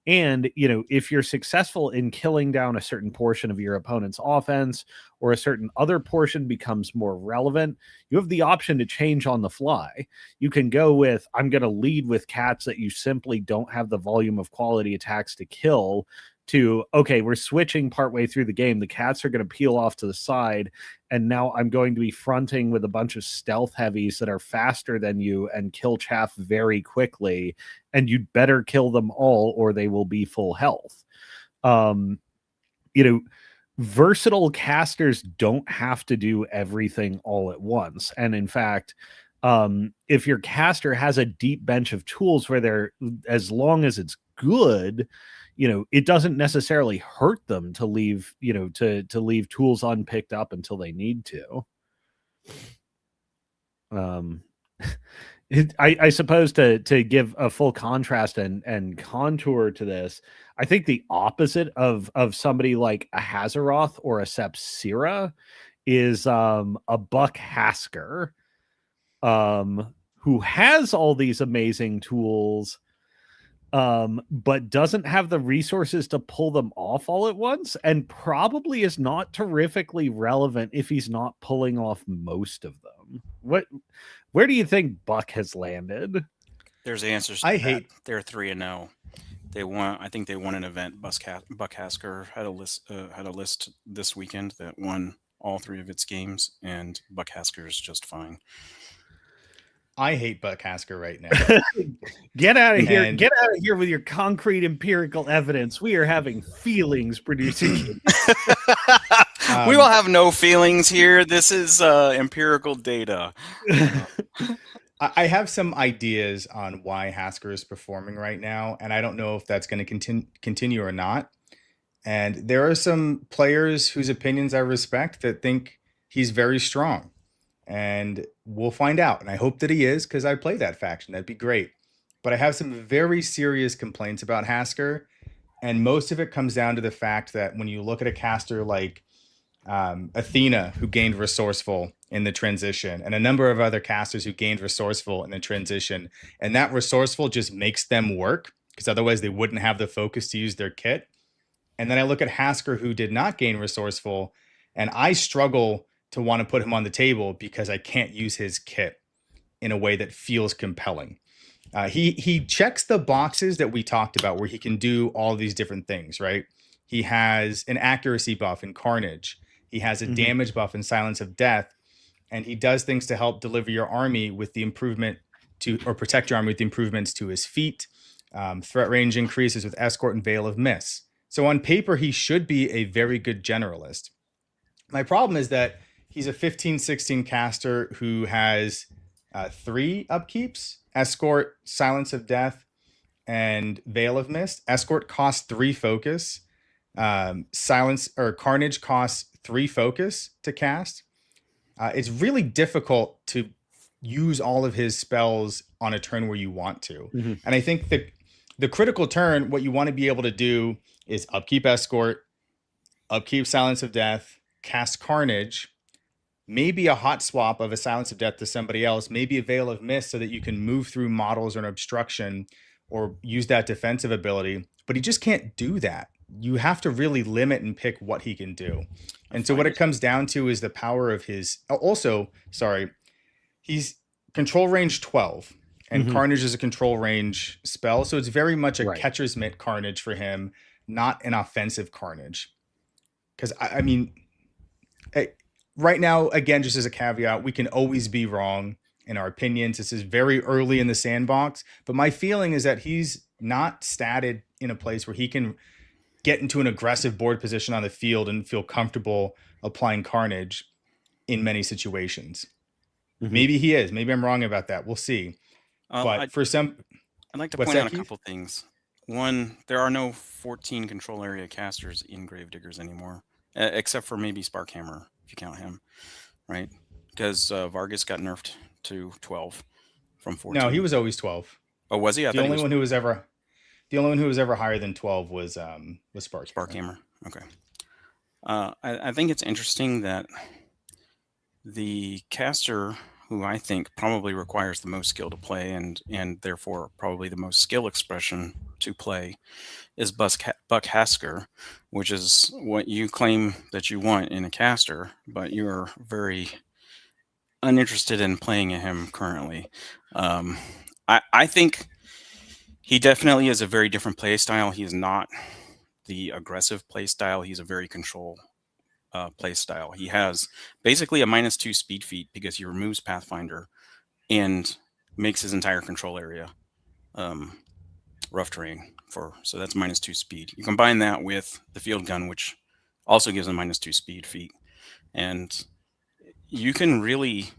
And if you're successful in killing down a certain portion of your opponent's offense, or a certain other portion becomes more relevant, you have the option to change on the fly. You can go with, I'm going to lead with cats that you simply don't have the volume of quality attacks to kill, to, okay, we're switching partway through the game. The cats are going to peel off to the side, and now I'm going to be fronting with a bunch of stealth heavies that are faster than you and kill chaff very quickly, and you'd better kill them all or they will be full health. Versatile casters don't have to do everything all at once. And in fact, if your caster has a deep bench of tools where they're, as long as it's good, it doesn't necessarily hurt them to leave, to leave tools unpicked up until they need to. I suppose to give a full contrast and contour to this, I think the opposite of somebody like a Hazaroth or a Sepsira is a Buck Hasker, who has all these amazing tools, but doesn't have the resources to pull them off all at once, and probably is not terrifically relevant if he's not pulling off most of them. Where do you think Buck has landed? There's answers. I hate. They're 3-0. I think they won an event. Buck Hasker had a list this weekend that won all 3 of its games, and Buck Hasker is just fine. I hate Buck Hasker right now. Get out of here. And- Get out of here with your concrete empirical evidence. We are having feelings producing. We will have no feelings here. This is empirical data. I have some ideas on why Hasker is performing right now, and I don't know if that's going to continue or not. And there are some players whose opinions I respect that think he's very strong. And we'll find out. And I hope that he is, because I play that faction. That'd be great. But I have some very serious complaints about Hasker. And most of it comes down to the fact that when you look at a caster like Athena, who gained Resourceful in the transition, and a number of other casters who gained Resourceful in the transition, and that Resourceful just makes them work, because otherwise they wouldn't have the focus to use their kit. And then I look at Hasker, who did not gain Resourceful, and I struggle to want to put him on the table because I can't use his kit in a way that feels compelling. He checks the boxes that we talked about, where he can do all these different things, right? He has an accuracy buff in Carnage. He has a damage buff in Silence of Death. And he does things to help deliver your army with the improvement to, or protect your army with the improvements to his feet. Threat range increases with Escort and Veil of Miss. So on paper, he should be a very good generalist. My problem is that he's a 15-16 caster who has 3 upkeeps: Escort, Silence of Death, and Veil of Mist. Escort costs 3 focus. Carnage costs 3 focus to cast. It's really difficult to use all of his spells on a turn where you want to. And I think the critical turn, what you want to be able to do is upkeep Escort, upkeep Silence of Death, cast Carnage, maybe a hot swap of a Silence of Death to somebody else, maybe a Veil of Mist so that you can move through models or an obstruction or use that defensive ability. But he just can't do that. You have to really limit and pick what he can do. And so what it comes down to is the power of his... he's control range 12, and Carnage is a control range spell. So it's very much a catcher's mitt Carnage for him, not an offensive Carnage. Because, I mean, right now, again, just as a caveat, we can always be wrong in our opinions. This is very early in the sandbox. But my feeling is that he's not statted in a place where he can get into an aggressive board position on the field and feel comfortable applying Carnage in many situations. Maybe he is. Maybe I'm wrong about that. We'll see. But I'd like to point out a couple things. One, there are no 14 control area casters in Gravediggers anymore, except for maybe Sparkhammer, if you count him, right? Because Vargas got nerfed to 12 from 14. No, he was always 12. Oh, was he? The only one who was ever higher than 12 was Sparkhammer. Sparkhammer. Okay. I think it's interesting that the caster who I think probably requires the most skill to play and therefore probably the most skill expression to play is Buck Hasker, which is what you claim that you want in a caster, but you're very uninterested in playing him currently. I think he definitely is a very different play style. He's not the aggressive play style. He's a very control play style. He has basically a -2 speed feat because he removes Pathfinder and makes his entire control area rough terrain so that's -2 speed. You combine that with the field gun, which also gives a -2 speed feat, and you can really,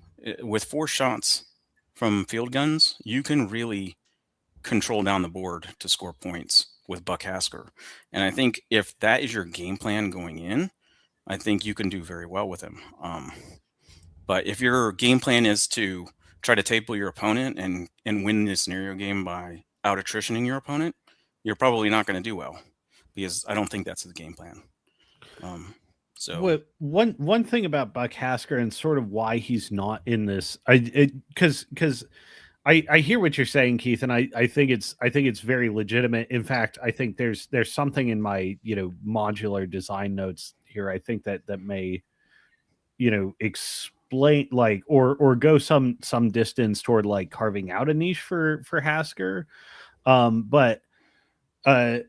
with 4 shots from field guns, you can really control down the board to score points with Buck Hasker. And I think if that is your game plan going in, I think you can do very well with him. But if your game plan is to try to table your opponent and win this scenario game by out attritioning your opponent, you're probably not going to do well, because I don't think that's the game plan. So one thing about Buck Hasker and sort of why he's not in this, because I hear what you're saying, Keith, and I think it's very legitimate. In fact, I think there's something in my modular design notes here. I think that may explain or go some distance toward carving out a niche for Hasker. But a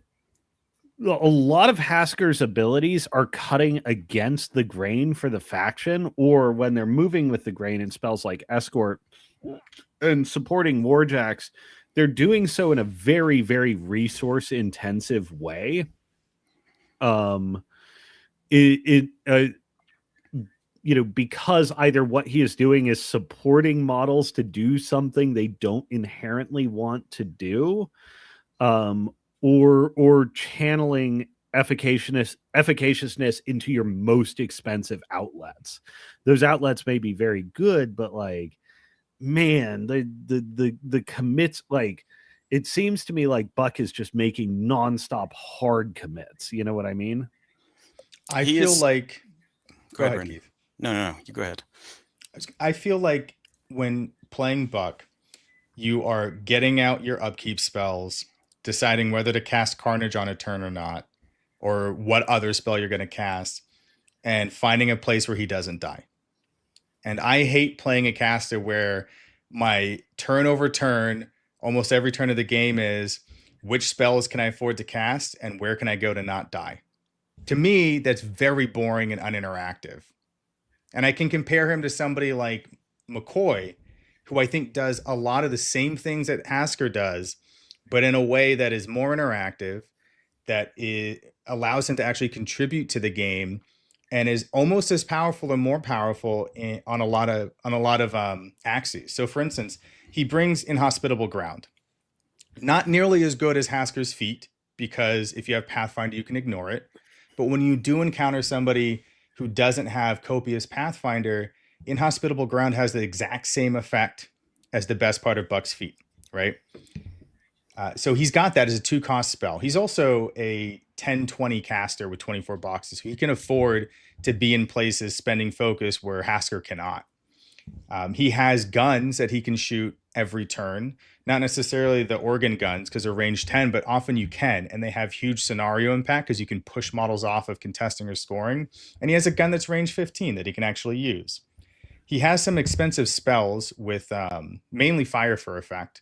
lot of Hasker's abilities are cutting against the grain for the faction, or when they're moving with the grain in spells like Escort and supporting Warjacks, they're doing so in a very, very resource intensive way. Because either what he is doing is supporting models to do something they don't inherently want to do, or channeling efficaciousness into your most expensive outlets. Those outlets may be very good, but like, man, the commits, like, it seems to me like Buck is just making nonstop hard commits. You know what I mean? I feel like. Go ahead, Keith. No, you go ahead. I feel like when playing Buck, you are getting out your upkeep spells, deciding whether to cast Carnage on a turn or not, or what other spell you're going to cast, and finding a place where he doesn't die. And I hate playing a caster where my turn over turn, almost every turn of the game, is which spells can I afford to cast and where can I go to not die? To me, that's very boring and uninteractive. And I can compare him to somebody like McCoy, who I think does a lot of the same things that Hasker does, but in a way that is more interactive, that allows him to actually contribute to the game, and is almost as powerful or more powerful on a lot of axes. So, for instance, he brings Inhospitable Ground, not nearly as good as Hasker's Feet, because if you have Pathfinder, you can ignore it. But when you do encounter somebody who doesn't have copious Pathfinder, Inhospitable Ground has the exact same effect as the best part of Buck's Feet, right? So he's got that as a 2-cost spell. He's also a 10-20 caster with 24 boxes. He can afford to be in places spending focus where Hasker cannot. He has guns that he can shoot every turn. Not necessarily the organ guns because they're range 10, but often you can. And they have huge scenario impact because you can push models off of contesting or scoring. And he has a gun that's range 15 that he can actually use. He has some expensive spells with mainly Fire for effect.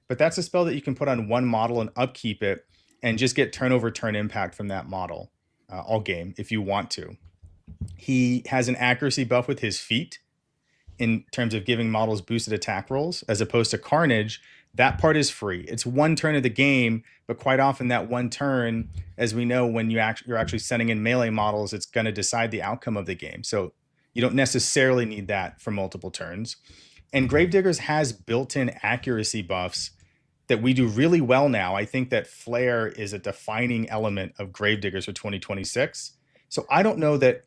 But that's a spell that you can put on one model and upkeep it and just get turn over turn impact from that model all game if you want to. He has an accuracy buff with his feet in terms of giving models boosted attack rolls, as opposed to Carnage. That part is free. It's one turn of the game, but quite often that one turn, as we know, when you're actually sending in melee models, it's going to decide the outcome of the game. So you don't necessarily need that for multiple turns. And Gravediggers has built-in accuracy buffs that we do really well now. I think that Flare is a defining element of Gravediggers for 2026. So I don't know that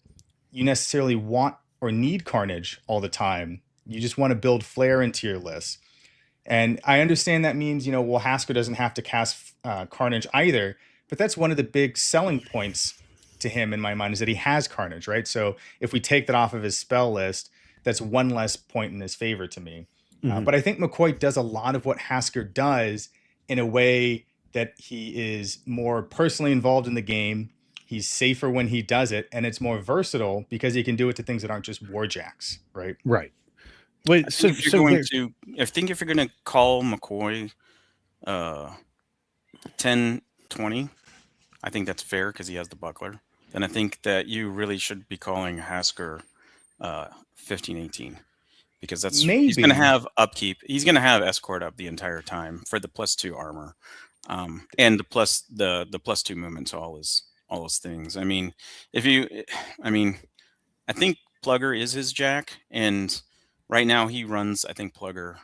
you necessarily want or need Carnage all the time. You just want to build Flare into your list. And I understand that means, Hasker doesn't have to cast Carnage either, but that's one of the big selling points to him in my mind, is that he has Carnage, right? So if we take that off of his spell list, that's one less point in his favor to me. Mm-hmm. But I think McCoy does a lot of what Hasker does in a way that he is more personally involved in the game. He's safer when he does it, and it's more versatile because he can do it to things that aren't just warjacks, right? Right. Wait, I think if you're going to call McCoy 10-20, I think that's fair because he has the buckler. Then I think that you really should be calling Hasker 15-18. Because he's going to have upkeep. He's going to have escort up the entire time for the +2 armor, and the +2 movement to all those things. I think Plugger is his jack, and right now he runs, I think, Plugger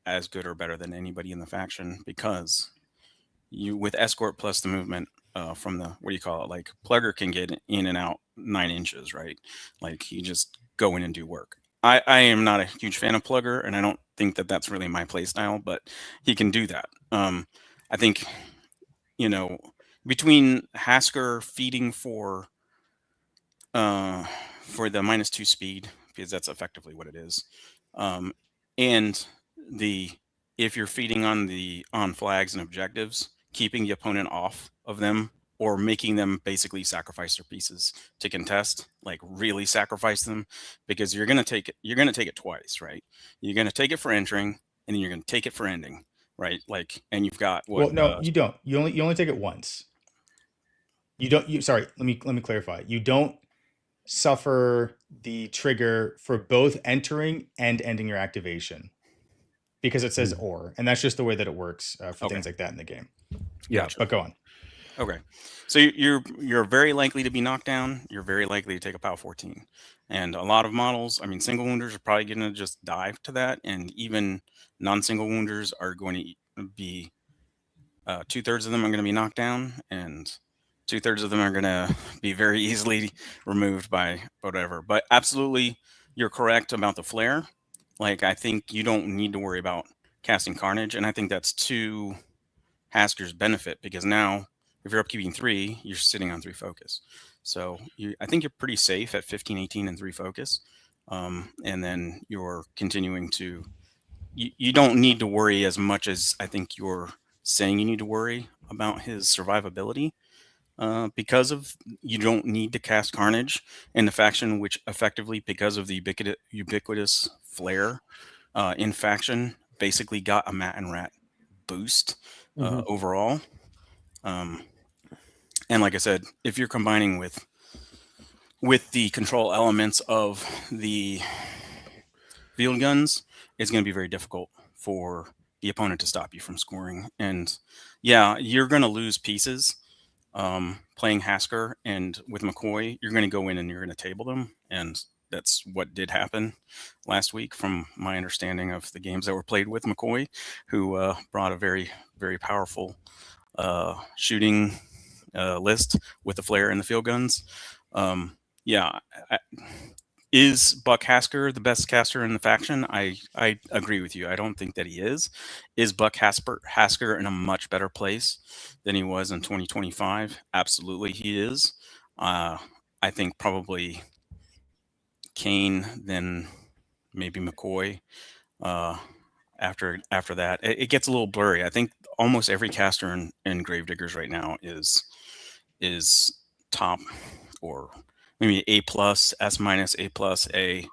as good or better than anybody in the faction, because you with escort plus the movement from the like Plugger can get in and out 9 inches, right? Like he just go in and do work. I am not a huge fan of Plugger, and I don't think that that's really my play style, but he can do that. I think, between Hasker feeding for the -2 speed, because that's effectively what it is, and if you're feeding on flags and objectives, keeping the opponent off of them, or making them basically sacrifice their pieces to contest, like really sacrifice them, because you're going to take it twice, right? You're going to take it for entering, and then you're going to take it for ending. right? Like, and you've got Well, what? no, you don't. You only take it once. You don't. Sorry. Let me clarify. You don't suffer the trigger for both entering and ending your activation because it says or, and that's just the way that it works for things like that in the game. Yeah, Gotcha. But go on. Okay, so you're very likely to be knocked down. You're very likely to take a POW 14, and a lot of models. I mean, single wounders are probably going to just dive to that, and even non-single wounders are going to be 2/3 of them are going to be knocked down, and 2/3 of them are going to be very easily removed by whatever. But absolutely, you're correct about the flare. Like, I think you don't need to worry about casting Carnage, and I think that's to Hasker's benefit because now if you're upkeeping 3, you're sitting on 3 focus. So I think you're pretty safe at 15, 18, and 3 focus. And then you're continuing to, you don't need to worry as much as I think you're saying you need to worry about his survivability because of you don't need to cast Carnage in the faction, which effectively, because of the ubiquitous flare in faction, basically got a Mat and Rat boost overall. And like I said, if you're combining with the control elements of the field guns, it's going to be very difficult for the opponent to stop you from scoring. And yeah, you're going to lose pieces playing Hasker, and with McCoy, you're going to go in and you're going to table them. And that's what did happen last week from my understanding of the games that were played with McCoy, who brought a very, very powerful shooting list with the flare and the field guns. Is Buck Hasker the best caster in the faction? I agree with you. I don't think that he is. Is Buck Hasker in a much better place than he was in 2025? Absolutely, he is. I think probably Kane, then maybe McCoy. After that, it gets a little blurry. I think almost every caster in Gravediggers right now is top, or maybe A+, S-, A+, A,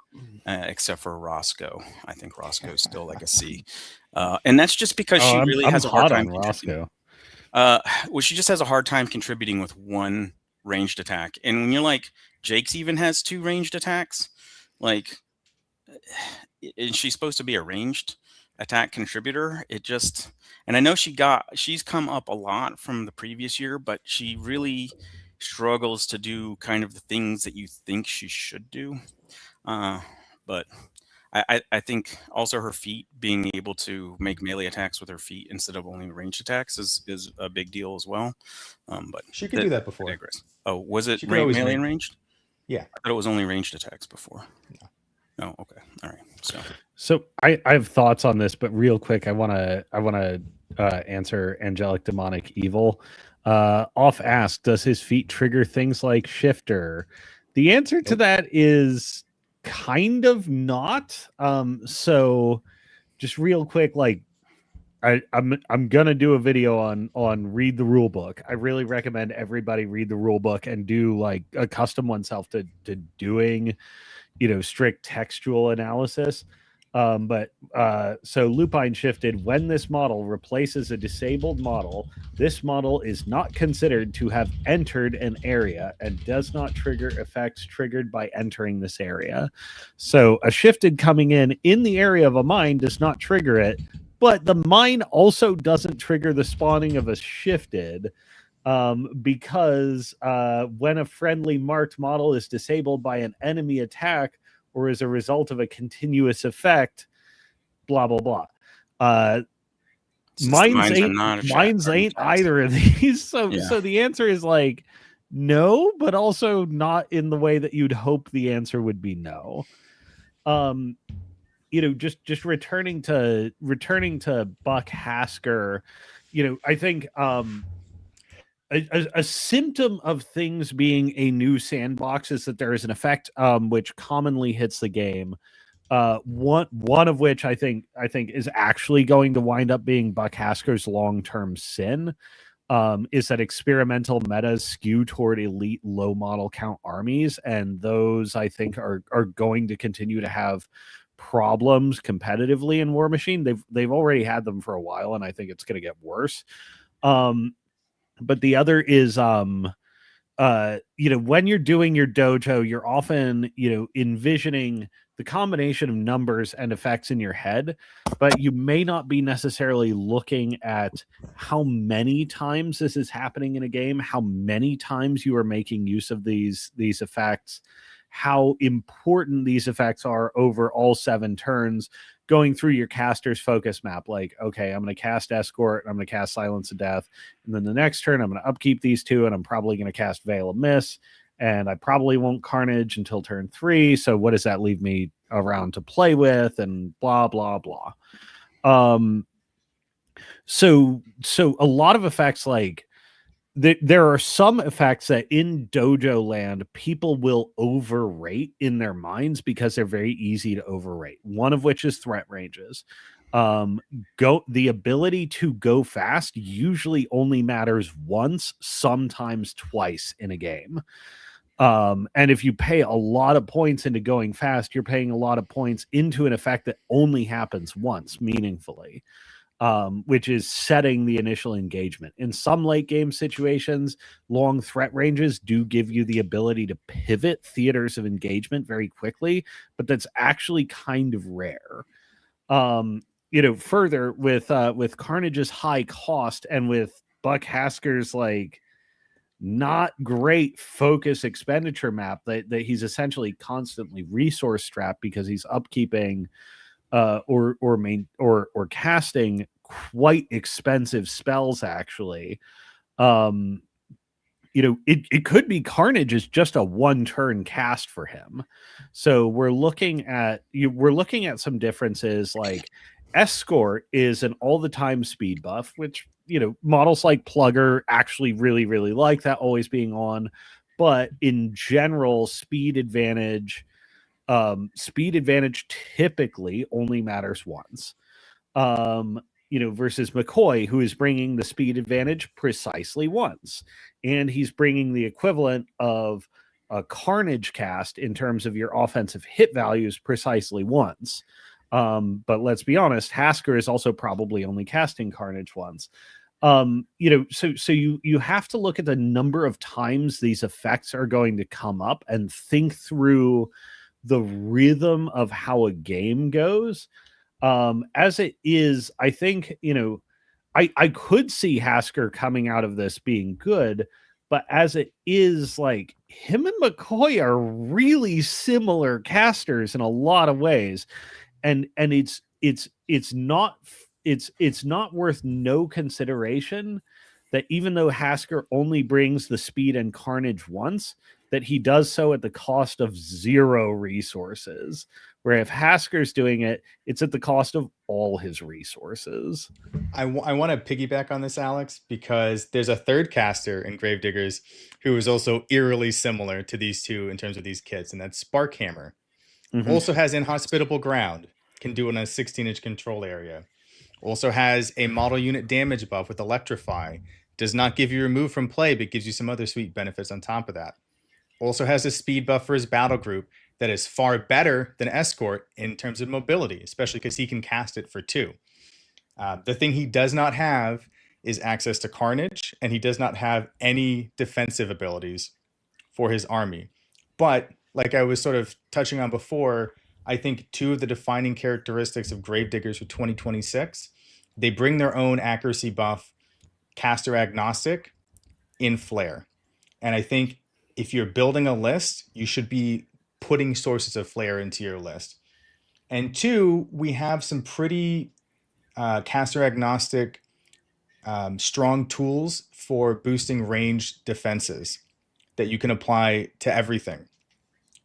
except for Roscoe. I think Roscoe's still like a C. And that's just because she really has a hard time contributing. Well, she just has a hard time contributing with one ranged attack. And when you're like, Jake's even has 2 ranged attacks, like, and she's supposed to be a ranged attack contributor. It just, and I know she's come up a lot from the previous year, but she really struggles to do kind of the things that you think she should do. But I think also her feet, being able to make melee attacks with her feet instead of only ranged attacks is a big deal as well. But she could do that before. Oh, was it melee and ranged? Yeah. I thought it was only ranged attacks before. No. Oh, okay. All right. So I have thoughts on this, but real quick, I want to answer Angelic Demonic Evil. Off ask, does his feet trigger things like Shifter? The answer to that is kind of not. So just real quick, like I'm gonna do a video on read the rule book. I really recommend everybody read the rule book and do like accustom oneself to doing, strict textual analysis. So Lupine shifted: when this model replaces a disabled model, this model is not considered to have entered an area and does not trigger effects triggered by entering this area. So a shifted coming in the area of a mine does not trigger it, but the mine also doesn't trigger the spawning of a shifted, because when a friendly marked model is disabled by an enemy attack or as a result of a continuous effect, blah, blah, blah. Mines ain't either of these. So the answer is like no, but also not in the way that you'd hope the answer would be no. Just returning to Buck Hasker, I think a symptom of things being a new sandbox is that there is an effect which commonly hits the game. One of which I think is actually going to wind up being Buck Hasker's long-term sin, is that experimental metas skew toward elite low model count armies, and those I think are going to continue to have problems competitively in Warmachine. They've already had them for a while, and I think it's going to get worse. But the other is when you're doing your dojo, you're often, envisioning the combination of numbers and effects in your head, but you may not be necessarily looking at how many times this is happening in a game, how many times you are making use of these effects, how important these effects are over all 7 turns, going through your caster's focus map. Like, okay, I'm going to cast Escort, I'm going to cast Silence of Death, and then the next turn I'm going to upkeep these 2, and I'm probably going to cast Veil of Miss, and I probably won't Carnage until turn 3, so what does that leave me around to play with, and blah, blah, blah. So a lot of effects, like, there are some effects that in dojo land people will overrate in their minds because they're very easy to overrate. One of which is threat ranges. The ability to go fast usually only matters once, sometimes twice in a game. And if you pay a lot of points into going fast, you're paying a lot of points into an effect that only happens once meaningfully. Which is setting the initial engagement. In some late game situations, long threat ranges do give you the ability to pivot theaters of engagement very quickly, but that's actually kind of rare. Further with Carnage's high cost and with Buck Hasker's like not great focus expenditure map that he's essentially constantly resource strapped because he's upkeeping or casting quite expensive spells. Actually, it could be Carnage is just a 1-turn cast for him. So we're looking at some differences. Like Escort is an all the time speed buff, which models like Plugger actually really, really like that always being on. But in general, speed advantage typically only matters once. Versus McCoy, who is bringing the speed advantage precisely once, and he's bringing the equivalent of a Carnage cast in terms of your offensive hit values precisely once. But let's be honest, Hasker is also probably only casting Carnage once. So you have to look at the number of times these effects are going to come up and think through the rhythm of how a game goes. As it is, I think, I could see Hasker coming out of this being good, but as it is, like, him and McCoy are really similar casters in a lot of ways. And it's not worth no consideration that even though Hasker only brings the speed and Carnage once, that he does so at the cost of 0 resources. Where if Hasker's doing it, it's at the cost of all his resources. I want to piggyback on this, Alex, because there's a third caster in Gravediggers who is also eerily similar to these two in terms of these kits, and that's Sparkhammer. Mm-hmm. Also has Inhospitable Ground, can do it on a 16-inch control area. Also has a model unit damage buff with Electrify. Does not give you remove from play, but gives you some other sweet benefits on top of that. Also has a speed buff for his battle group that is far better than Escort in terms of mobility, especially because he can cast it for 2. The thing he does not have is access to Carnage, and he does not have any defensive abilities for his army. But like I was sort of touching on before, I think 2 of the defining characteristics of Gravediggers for 2026, they bring their own accuracy buff, caster agnostic, in Flare. And I think if you're building a list, you should be putting sources of Flare into your list. And 2, we have some pretty caster agnostic strong tools for boosting range defenses that you can apply to everything.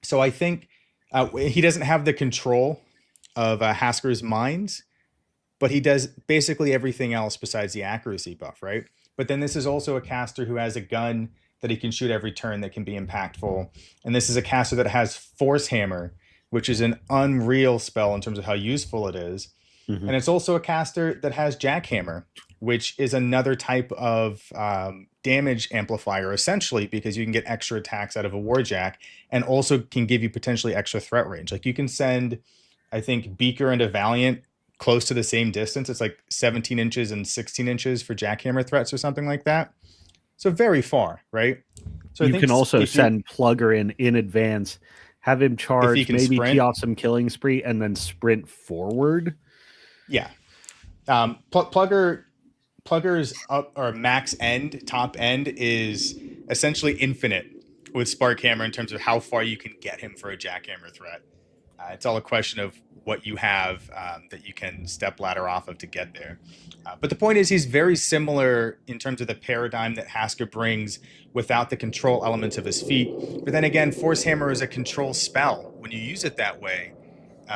So I think he doesn't have the control of Hasker's Mines, but he does basically everything else besides the accuracy buff, right? But then this is also a caster who has a gun that he can shoot every turn that can be impactful. And this is a caster that has Force Hammer, which is an unreal spell in terms of how useful it is. Mm-hmm. And it's also a caster that has Jackhammer, which is another type of damage amplifier, essentially, because you can get extra attacks out of a Warjack and also can give you potentially extra threat range. Like you can send I think Beaker and a Valiant close to the same distance. It's like 17 inches and 16 inches for jackhammer threats or something like that. So very far, right? So you I think can also if you're- send Plugger in advance, have him charge, can maybe sprint. tee off some killing spree, and then sprint forward. Yeah. Plugger's up or max end, top end is essentially infinite with Spark Hammer in terms of how far you can get him for a jackhammer threat. It's all a question of what you have that you can step ladder off of to get there. But the point is, he's very similar in terms of the paradigm that Hasker brings without the control elements of his feet. But then again, Force Hammer is a control spell. When you use it that way,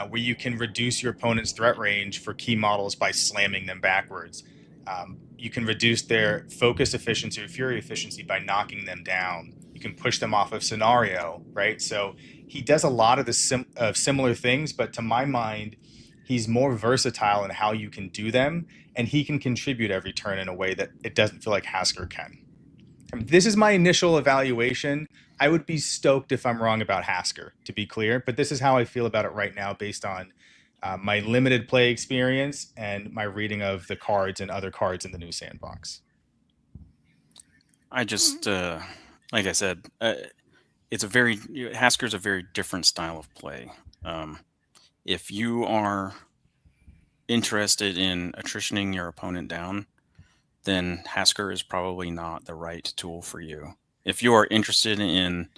where you can reduce your opponent's threat range for key models by slamming them backwards. You can reduce their focus efficiency or fury efficiency by knocking them down. You can push them off of scenario, right? So he does a lot of the similar things, but to my mind, he's more versatile in how you can do them, and he can contribute every turn in a way that it doesn't feel like Hasker can. This is my initial evaluation. I would be stoked if I'm wrong about Hasker, to be clear, but this is how I feel about it right now based on my limited play experience and my reading of the cards and other cards in the new sandbox. I just, like I said, Hasker's a very different style of play. If you are interested in attritioning your opponent down, then Hasker is probably not the right tool for you. If you are interested in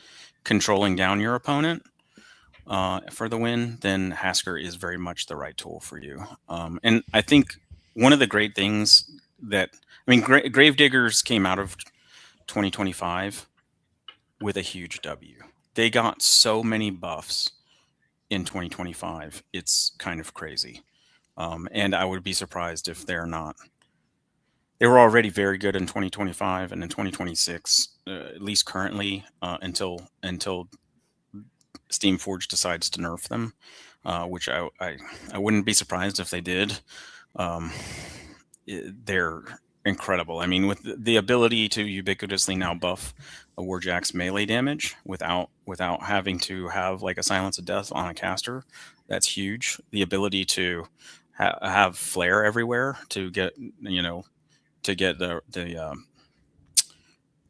controlling down your opponent for the win, then Hasker is very much the right tool for you. And I think one of the great things Gravediggers came out of 2025 with a huge W. They got so many buffs in 2025. It's kind of crazy. And I would be surprised if they're not. They were already very good in 2025 and in 2026, at least currently, until Steamforge decides to nerf them, which I wouldn't be surprised if they did. They're incredible. I mean, with the ability to ubiquitously now buff a Warjack's melee damage without having to have like a Silence of Death on a caster, that's huge. The ability to have flare everywhere to get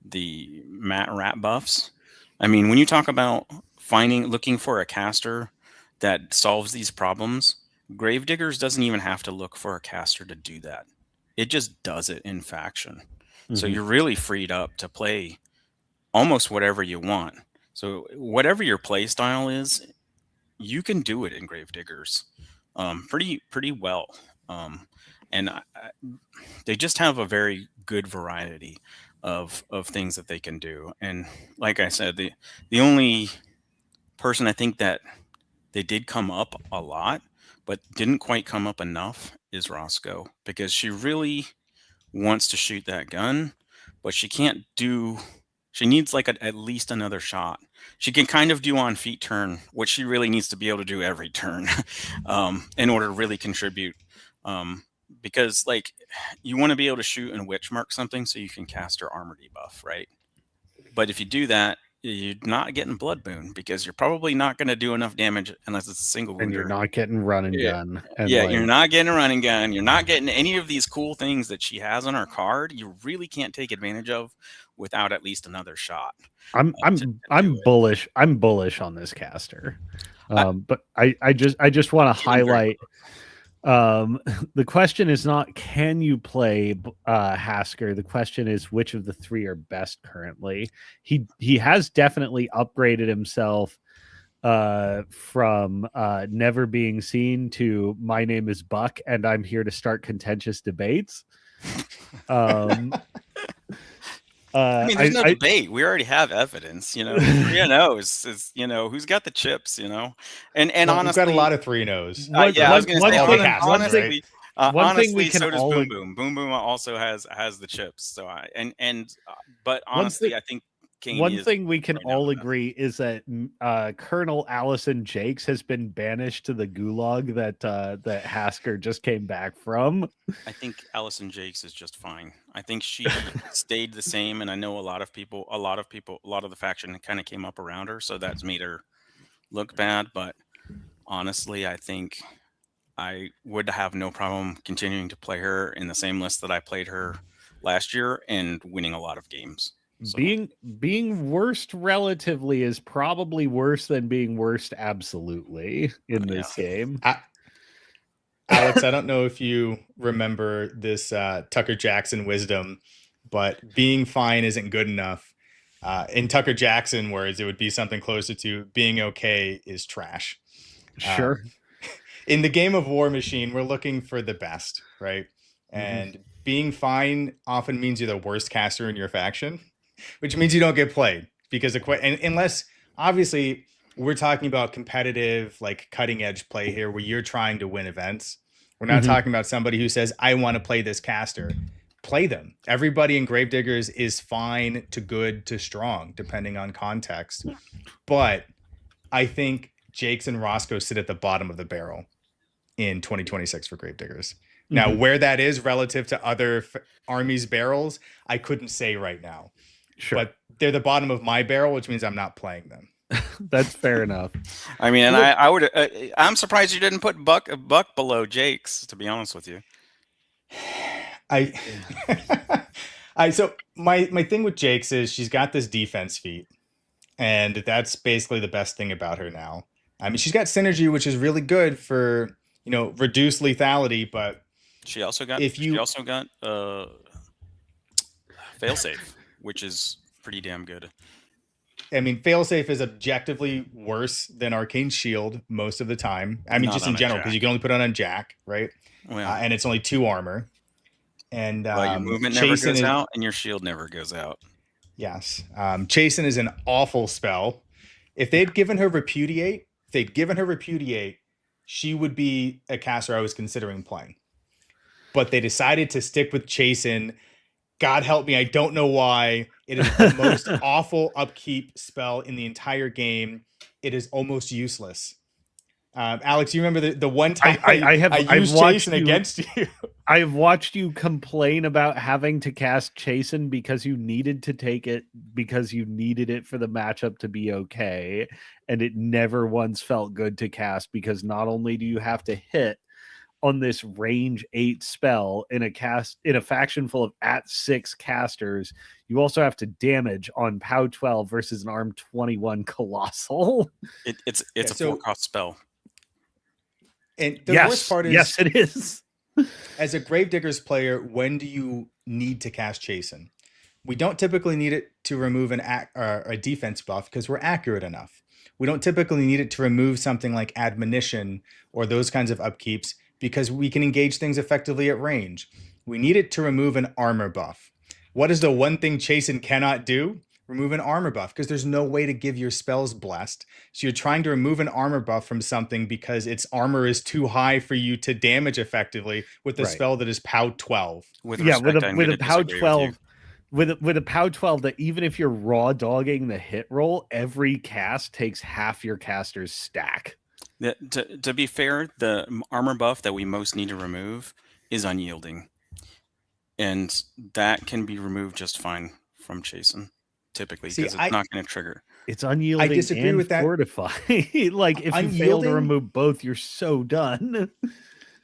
the mat rat buffs. I mean, when you talk about looking for a caster that solves these problems, Gravediggers doesn't even have to look for a caster to do that. It just does it in faction. Mm-hmm. So you're really freed up to play almost whatever you want. So whatever your play style is, you can do it in Gravediggers pretty well. And they just have a very good variety of things that they can do. And like I said, the only person I think that they did come up a lot, but didn't quite come up enough is Roscoe, because she really wants to shoot that gun, but she can't do. She needs like at least another shot. She can kind of do on feet turn what she really needs to be able to do every turn in order to really contribute. Because like you want to be able to shoot and witch mark something so you can cast her armor debuff, right? But if you do that, you're not getting blood boon because you're probably not going to do enough damage unless it's a single wounder. And you're not getting run and gun. And you're not getting a running gun. You're not getting any of these cool things that she has on her card. You really can't take advantage of without at least another shot. I'm bullish. I'm bullish on this caster. But I just want to highlight. The question is not can you play Hasker. The question is which of the three are best currently. He has definitely upgraded himself from never being seen to my name is Buck and I'm here to start contentious debates. I mean, there's no debate. We already have evidence, 3-0 is who's got the chips, and well, honestly, we've got a lot of 3-0s. I was going to say, honestly, so does Boom Boom. Boom Boom also has the chips. So but honestly, I think one thing we can all agree is that Colonel Allison Jakes has been banished to the gulag that Hasker just came back from. I think Allison Jakes is just fine. I think she stayed the same, and I know a lot of the faction kind of came up around her, so that's made her look bad. But honestly, I think I would have no problem continuing to play her in the same list that I played her last year and winning a lot of games. So Being worst relatively is probably worse than being worst absolutely in this game. Alex, I don't know if you remember this Tucker Jackson wisdom, but being fine isn't good enough. In Tucker Jackson words, it would be something closer to being okay is trash. Sure. In the game of Warmachine, we're looking for the best, right? And being fine often means you're the worst caster in your faction, which means you don't get played because unless obviously we're talking about competitive, like cutting edge play here where you're trying to win events. We're not talking about somebody who says, I want to play this caster. Play them. Everybody in Gravediggers is fine to good to strong, depending on context. But I think Jakes and Roscoe sit at the bottom of the barrel in 2026 for Gravediggers. Now, where that is relative to other armies' barrels, I couldn't say right now. Sure. But they're the bottom of my barrel, which means I'm not playing them. That's fair enough. I mean, and I would. I'm surprised you didn't put Buck below Jake's. To be honest with you, so my thing with Jake's is she's got this defense feat, and that's basically the best thing about her now. I mean, she's got synergy, which is really good for reduced lethality, but she also got failsafe, which is pretty damn good. I mean, failsafe is objectively worse than Arcane Shield most of the time. I mean, not just in general, because you can only put it on Jack, right? Oh, yeah. And it's only 2 armor. And your movement never goes out, and your shield never goes out. Yes. Chasen is an awful spell. If they'd given her Repudiate, she would be a caster I was considering playing. But they decided to stick with Chasen. God help me, I don't know why. It is the most awful upkeep spell in the entire game. It is almost useless. Alex, you remember the one time I used Chasen against you? I've watched you complain about having to cast Chasen because you needed to take it because you needed it for the matchup to be okay. And it never once felt good to cast because not only do you have to hit on this range 8 spell in a faction full of @6 casters, you also have to damage on POW 12 versus an arm 21 colossal. It's a 4-cost spell. And the worst part is, yes, it is. As a Gravediggers player, when do you need to cast Chasen? We don't typically need it to remove a defense buff because we're accurate enough. We don't typically need it to remove something like admonition or those kinds of upkeeps because we can engage things effectively at range. We need it to remove an armor buff. What is the one thing Chasen cannot do? Remove an armor buff, because there's no way to give your spells blessed. So you're trying to remove an armor buff from something because its armor is too high for you to damage effectively with a spell that is POW 12. With a POW 12. With a POW 12 that even if you're raw dogging the hit roll, every cast takes half your caster's stack. To be fair, the armor buff that we most need to remove is unyielding. And that can be removed just fine from Chasen, typically, because it's not going to trigger. It's unyielding. I disagree with that. Fortify. Like, if you fail to remove both, you're so done.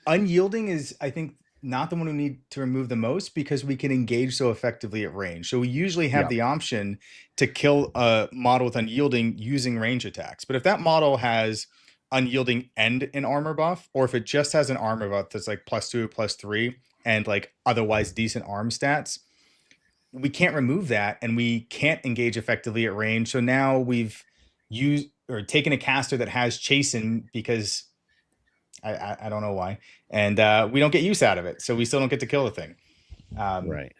Unyielding is, I think, not the one we need to remove the most because we can engage so effectively at range. So we usually have the option to kill a model with unyielding using range attacks. But if that model has unyielding and an armor buff, or if it just has an armor buff that's like +2, +3, and like otherwise decent arm stats, we can't remove that and we can't engage effectively at range. So now we've used or taken a caster that has Chasen because I don't know why. And we don't get use out of it. So we still don't get to kill the thing. Right.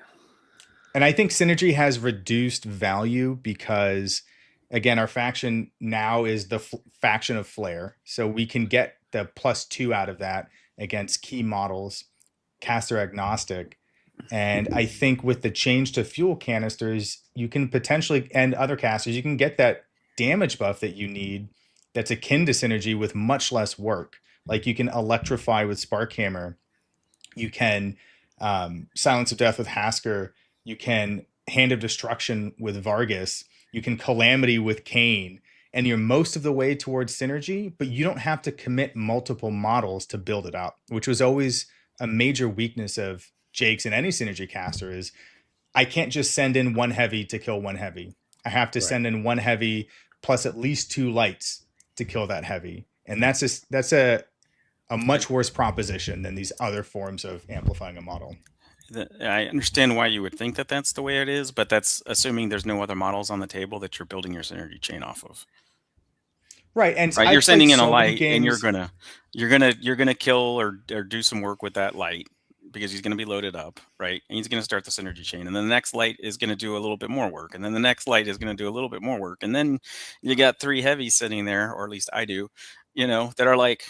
And I think synergy has reduced value because, again, our faction now is the faction of Flare. So we can get the +2 out of that against key models, caster agnostic. And I think with the change to fuel canisters, you can potentially, and other casters, you can get that damage buff that you need that's akin to synergy with much less work. Like you can electrify with Sparkhammer. You can Silence of Death with Hasker. You can Hand of Destruction with Vargas. You can Calamity with Kane. and you're most of the way towards synergy, but you don't have to commit multiple models to build it up, which was always a major weakness of Jake's and any synergy caster is I can't just send in one heavy to kill one heavy. I have to send in one heavy plus at least 2 lights to kill that heavy. And that's a much worse proposition than these other forms of amplifying a model. I understand why you would think that that's the way it is, but that's assuming there's no other models on the table that you're building your synergy chain off of. Right, and right, you're sending in a light, and you're gonna kill or do some work with that light because he's gonna be loaded up, right? And he's gonna start the synergy chain, and then the next light is gonna do a little bit more work, and then the next light is gonna do a little bit more work, and then you got 3 heavies sitting there, or at least I do, that are like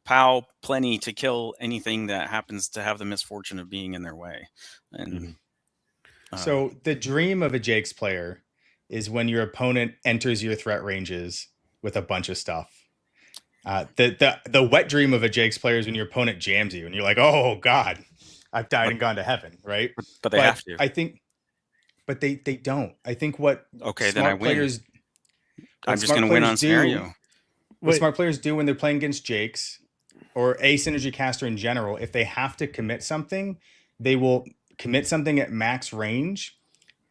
pow plenty to kill anything that happens to have the misfortune of being in their way. And so the dream of a Jake's player is when your opponent enters your threat ranges with a bunch of stuff. The wet dream of a Jake's player is when your opponent jams you and you're like, oh God, I've died and gone to heaven, right? But they have to. I think, but they don't. I think what then I win. I'm just going to win on scenario. What smart players do when they're playing against Jake's or a synergy caster in general, if they have to commit something, they will commit something at max range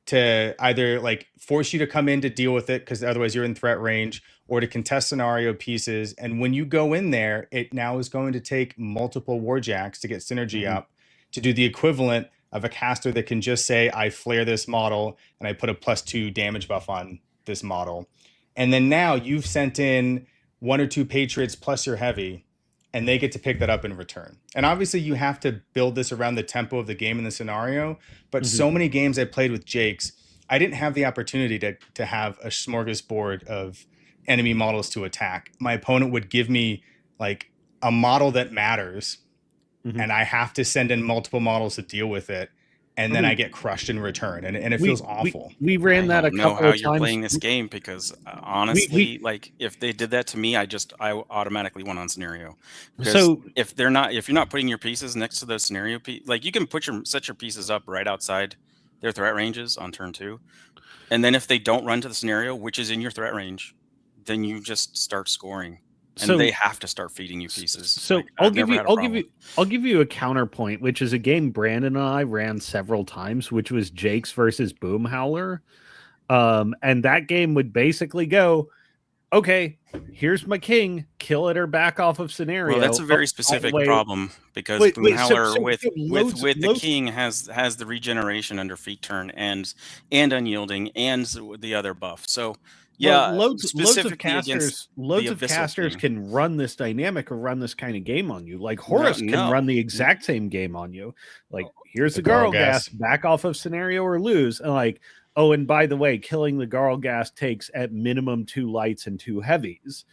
to either like force you to come in to deal with it because otherwise you're in threat range, or to contest scenario pieces. And when you go in there, it now is going to take multiple warjacks to get synergy up to do the equivalent of a caster that can just say, I flare this model and I put a +2 damage buff on this model. And then now you've sent in 1 or 2 Patriots plus your heavy, and they get to pick that up in return. And obviously you have to build this around the tempo of the game and the scenario, but so many games I played with Jake's, I didn't have the opportunity to have a smorgasbord of enemy models to attack. My opponent would give me like a model that matters, and I have to send in multiple models to deal with it. And then I get crushed in return, and it feels awful. We ran that a couple of times. I don't know how you're playing this game, because honestly, like if they did that to me, I automatically won on scenario. So if you're not putting your pieces next to those scenario pieces, like you can set your pieces up right outside their threat ranges on turn 2, and then if they don't run to the scenario, which is in your threat range, then you just start scoring. And they have to start feeding you pieces. So like, I'll give you a counterpoint, which is a game Brandon and I ran several times, which was Jake's versus Boom Howler. And that game would basically go, okay, here's my king, kill it or back off of scenario. Well, that's a very specific problem, because Boom Howler with the king has the regeneration under feat turn and unyielding and the other buff. So yeah, loads of casters can run this dynamic or run this kind of game on you. Like Horus can run the exact same game on you. Like, here's the Garl gas, back off of scenario or lose. And like, oh, and by the way, killing the Garl gas takes at minimum 2 lights and 2 heavies.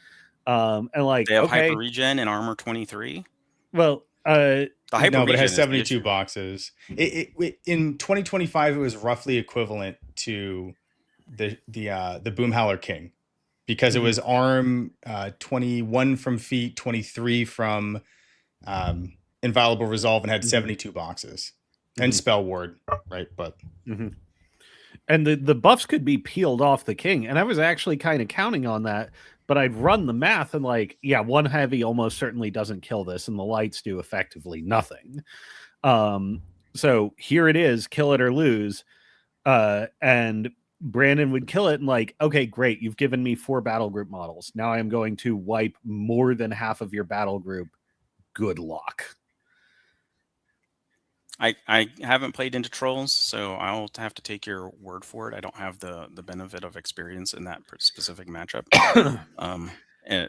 And like they have hyper regen and armor 23. Well, but it has 72 boxes. In 2025, it was roughly equivalent to the Boom Howler King, because it was arm 21 from feet, 23 from inviolable resolve, and had 72 boxes and spell ward, right? But and the buffs could be peeled off the king, and I was actually kind of counting on that, but I'd run the math and like, yeah, 1 heavy almost certainly doesn't kill this, and the lights do effectively nothing. So here it is, kill it or lose, and Brandon would kill it and like, okay, great, you've given me 4 battle group models. Now I am going to wipe more than half of your battle group. Good luck. I haven't played into Trolls, so I'll have to take your word for it. I don't have the benefit of experience in that specific matchup.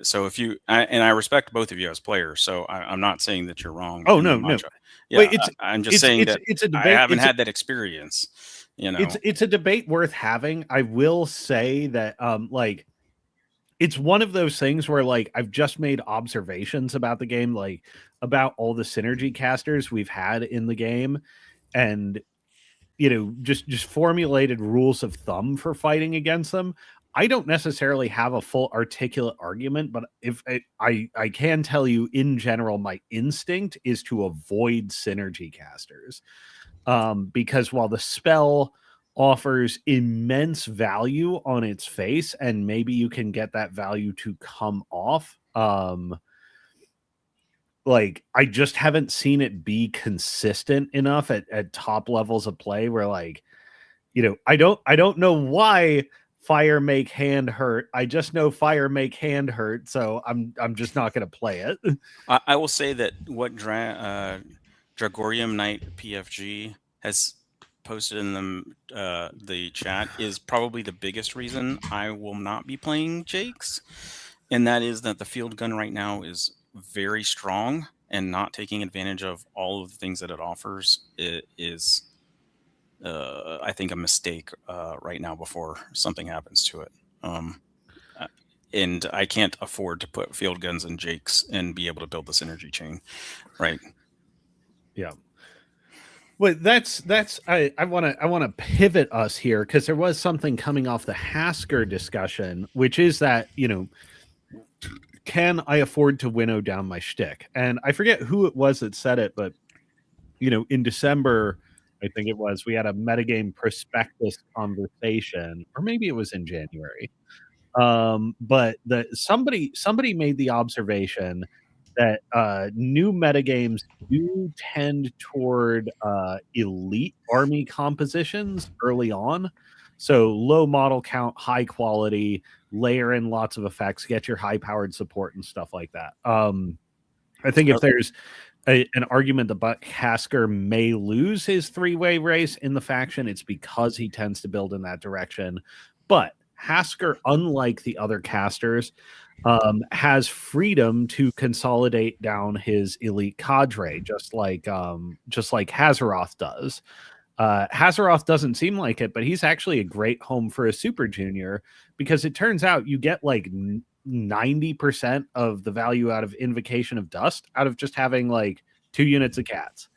So if you I respect both of you as players, so I'm not saying that you're wrong. Oh no. Yeah, wait, I'm just saying that it's a debate. I haven't had that experience. It's a debate worth having. I will say that like it's one of those things where like I've just made observations about the game, like about all the synergy casters we've had in the game, and just formulated rules of thumb for fighting against them. I don't necessarily have a full articulate argument, but if I can tell you in general, my instinct is to avoid synergy casters. Because while the spell offers immense value on its face, and maybe you can get that value to come off. Like, I just haven't seen it be consistent enough at top levels of play where, like, you know, I don't know why fire make hand hurt. I just know fire make hand hurt, so I'm just not going to play it. I will say that what Dragorium Knight PFG has posted in the chat is probably the biggest reason I will not be playing Jake's, and that is that the field gun right now is very strong, and not taking advantage of all of the things that it offers is I think a mistake right now before something happens to it. And I can't afford to put field guns in Jake's and be able to build this energy chain, right? Yeah. Well, I want to pivot us here, because there was something coming off the Hasker discussion, which is that, you know, can I afford to winnow down my shtick? And I forget who it was that said it, but, you know, in December, I think it was, we had a metagame prospectus conversation, or maybe it was in January. But somebody made the observation that new metagames do tend toward elite army compositions early on. So low model count, high quality, layer in lots of effects, get your high powered support and stuff like that. I think if there's an argument that Buck Hasker may lose his three-way race in the faction, it's because he tends to build in that direction. But Hasker, unlike the other casters, has freedom to consolidate down his elite cadre, just like Hazaroth does. Hazaroth doesn't seem like it, but he's actually a great home for a super junior, because it turns out you get like 90% of the value out of Invocation of Dust out of just having like 2 units of cats.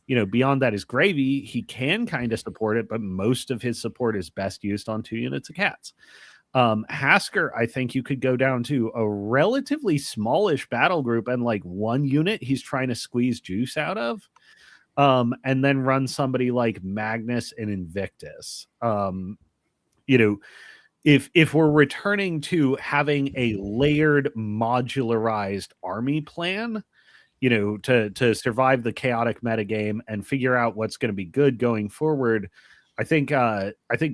You know, beyond that is gravy. He can kind of support it, but most of his support is best used on 2 units of cats. Hasker, I think you could go down to a relatively smallish battle group and like 1 unit he's trying to squeeze juice out of, and then run somebody like Magnus and Invictus. You know, if we're returning to having a layered, modularized army plan, you know, to survive the chaotic metagame and figure out what's going to be good going forward, I think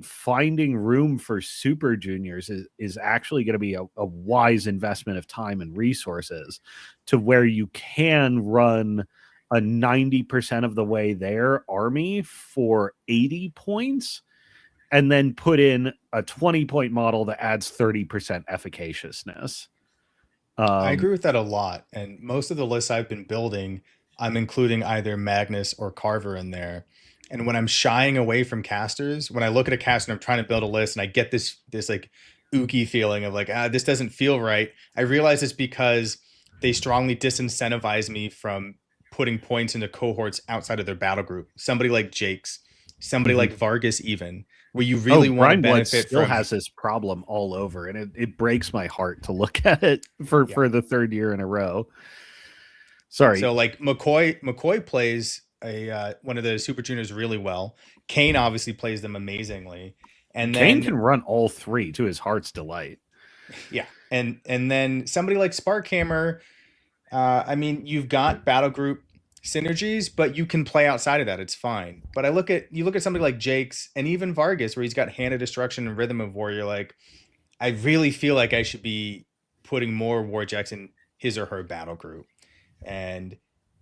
finding room for super juniors is actually going to be a wise investment of time and resources, to where you can run a 90% of the way there army for 80 points, and then put in a 20-point model that adds 30% efficaciousness. I agree with that a lot. And most of the lists I've been building, I'm including either Magnus or Carver in there. And when I'm shying away from casters, when I look at a caster and I'm trying to build a list and I get this like ooky feeling of like, this doesn't feel right, I realize it's because they strongly disincentivize me from putting points into cohorts outside of their battle group. Somebody like Jake's, somebody like Vargas, even, where you really want to benefit still has this problem all over, and it breaks my heart to look at it for the 3rd year in a row. Sorry. So like McCoy plays one of the super juniors really well. Kane obviously plays them amazingly, and Kane can run all 3 to his heart's delight. Yeah, and then somebody like Sparkhammer, I mean, you've got battle group synergies, but you can play outside of that. It's fine. But you look at somebody like Jake's and even Vargas, where he's got Hand of Destruction and Rhythm of War. You're like, I really feel like I should be putting more Warjacks in his or her battle group. And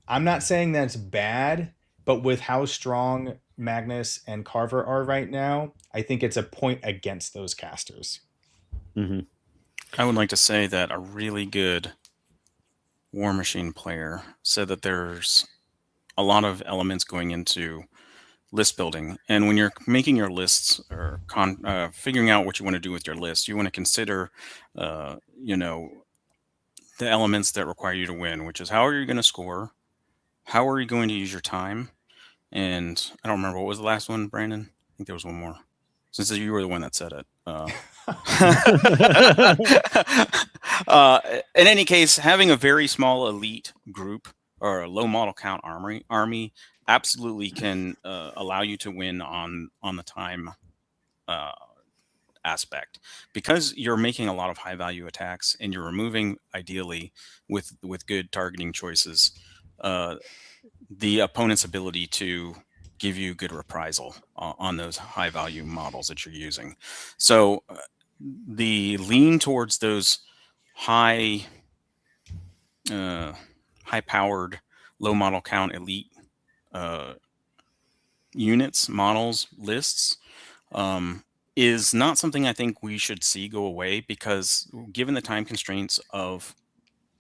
I'm not saying that's bad, but with how strong Magnus and Carver are right now, I think it's a point against those casters. Mm-hmm. I would like to say that a really good Warmachine player said that there's a lot of elements going into list building, and when you're making your lists or figuring out what you want to do with your list, you want to consider you know, the elements that require you to win, which is how are you going to score, how are you going to use your time, and I don't remember what was the last one, Brandon. I think there was one more, since you were the one that said it. In any case, having a very small elite group or a low model count army absolutely can allow you to win on the time aspect, because you're making a lot of high value attacks and you're removing, ideally with good targeting choices, the opponent's ability to give you good reprisal on those high value models that you're using. So the lean towards those high powered, low model count elite units, models, lists, is not something I think we should see go away, because given the time constraints of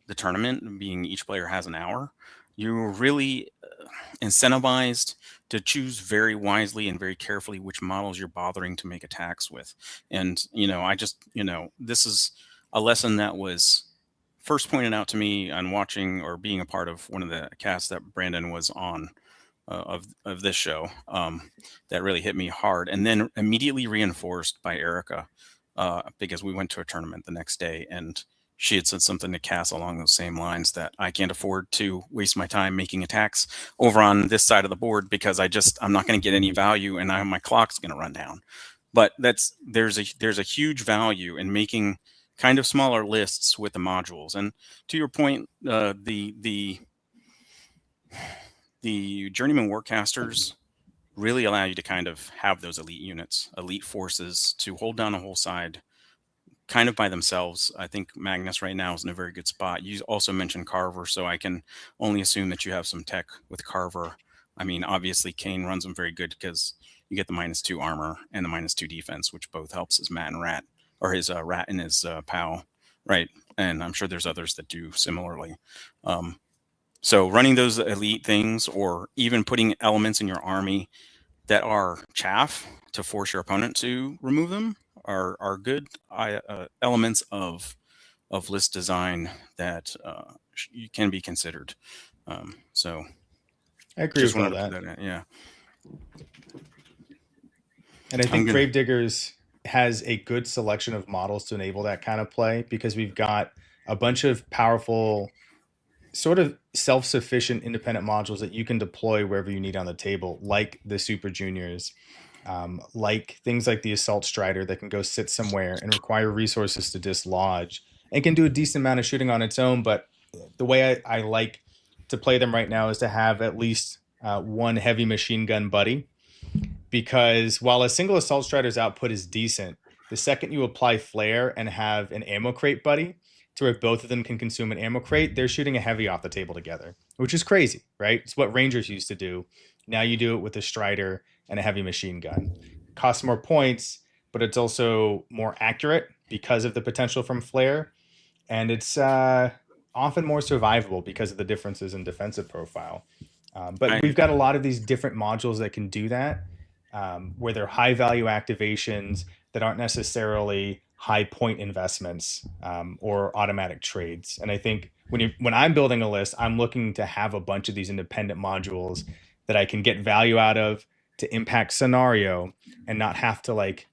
the tournament, being each player has an hour, you're really incentivized to choose very wisely and very carefully which models you're bothering to make attacks with. And, this is a lesson that was first pointed out to me on watching or being a part of one of the casts that Brandon was on of this show, that really hit me hard, and then immediately reinforced by Erica, because we went to a tournament the next day and she had said something to Cass along those same lines, that I can't afford to waste my time making attacks over on this side of the board, because I'm not going to get any value, and my clock's going to run down. But there's a huge value in making kind of smaller lists with the modules. And to your point, the journeyman warcasters really allow you to kind of have those elite units, elite forces to hold down a whole side kind of by themselves. I think Magnus right now is in a very good spot. You also mentioned Carver, so I can only assume that you have some tech with Carver. I mean, obviously Kane runs them very good because you get the -2 armor and the -2 defense, which both helps his Mat and Rat, or his Rat and his POW, right? And I'm sure there's others that do similarly. So running those elite things, or even putting elements in your army that are chaff to force your opponent to remove them, are good elements of list design that can be considered. So I agree with all that. Yeah. And I think Gravediggers has a good selection of models to enable that kind of play, because we've got a bunch of powerful, sort of self-sufficient independent modules that you can deploy wherever you need on the table, like the Super Juniors, like things like the Assault Strider that can go sit somewhere and require resources to dislodge, and can do a decent amount of shooting on its own. But the way I like to play them right now is to have at least one heavy machine gun buddy, because while a single Assault Strider's output is decent, the second you apply flare and have an ammo crate buddy, to where both of them can consume an ammo crate, they're shooting a heavy off the table together, which is crazy, right? It's what Rangers used to do. Now you do it with a Strider and a heavy machine gun. It costs more points, but it's also more accurate because of the potential from flare. And it's often more survivable because of the differences in defensive profile. But we've got a lot of these different modules that can do that, where they're high value activations that aren't necessarily high point investments, or automatic trades. And I think when I'm building a list, I'm looking to have a bunch of these independent modules that I can get value out of to impact scenario, and not have to like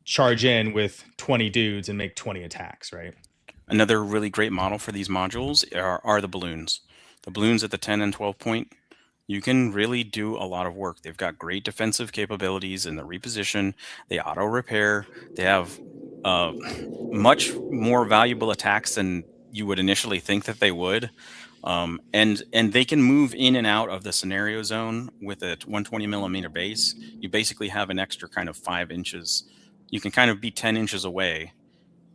charge in with 20 dudes and make 20 attacks, right? Another really great model for these modules are the balloons. The balloons at the 10 and 12 point, you can really do a lot of work. They've got great defensive capabilities in the reposition. They auto repair. They have much more valuable attacks than you would initially think that they would. And they can move in and out of the scenario zone with a 120 millimeter base. You basically have an extra kind of 5 inches. You can kind of be 10 inches away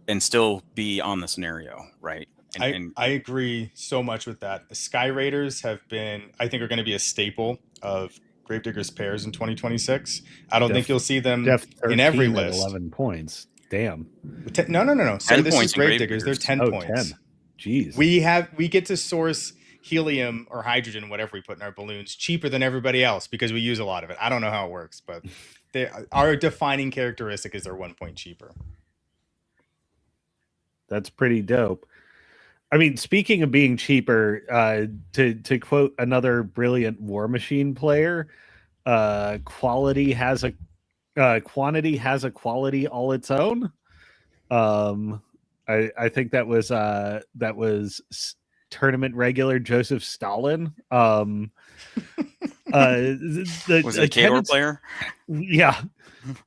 and still be on the scenario, right? I agree so much with that. The Sky Raiders I think are going to be a staple of Gravediggers pairs in 2026. I don't think you'll see them in every list. 11 points. Damn. No. So this is Gravediggers. They're 10 points. 10. Jeez. We get to source helium or hydrogen, whatever we put in our balloons, cheaper than everybody else because we use a lot of it. I don't know how it works, but our defining characteristic is they're 1 point cheaper. That's pretty dope. I mean, speaking of being cheaper, to quote another brilliant Warmachine player, quantity has a quality all its own. I think that was tournament regular Joseph Stalin. Was it a Kador player? Yeah.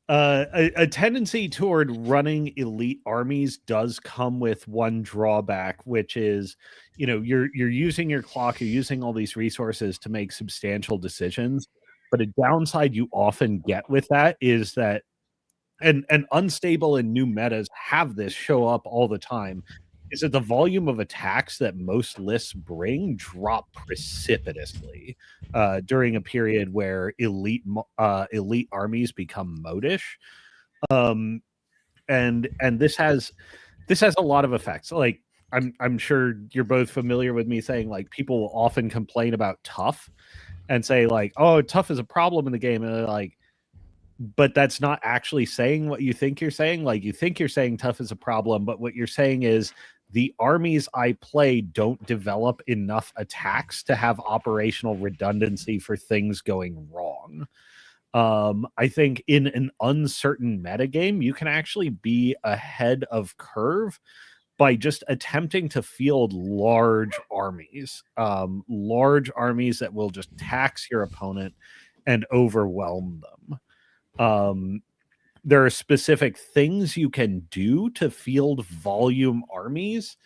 A tendency toward running elite armies does come with one drawback, which is, you're using your clock, you're using all these resources to make substantial decisions. But a downside you often get with that is that, and unstable and new metas have this show up all the time, is that the volume of attacks that most lists bring drop precipitously during a period where elite armies become modish. And this has a lot of effects. Like, I'm sure you're both familiar with me saying, like, people will often complain about tough and say, like, oh, tough is a problem in the game, and they're like, but that's not actually saying what you think you're saying. Like, you think you're saying tough is a problem, but what you're saying is the armies I play don't develop enough attacks to have operational redundancy for things going wrong. I think in an uncertain metagame, you can actually be ahead of curve by just attempting to field large armies that will just tax your opponent and overwhelm them. There are specific things you can do to field volume armies,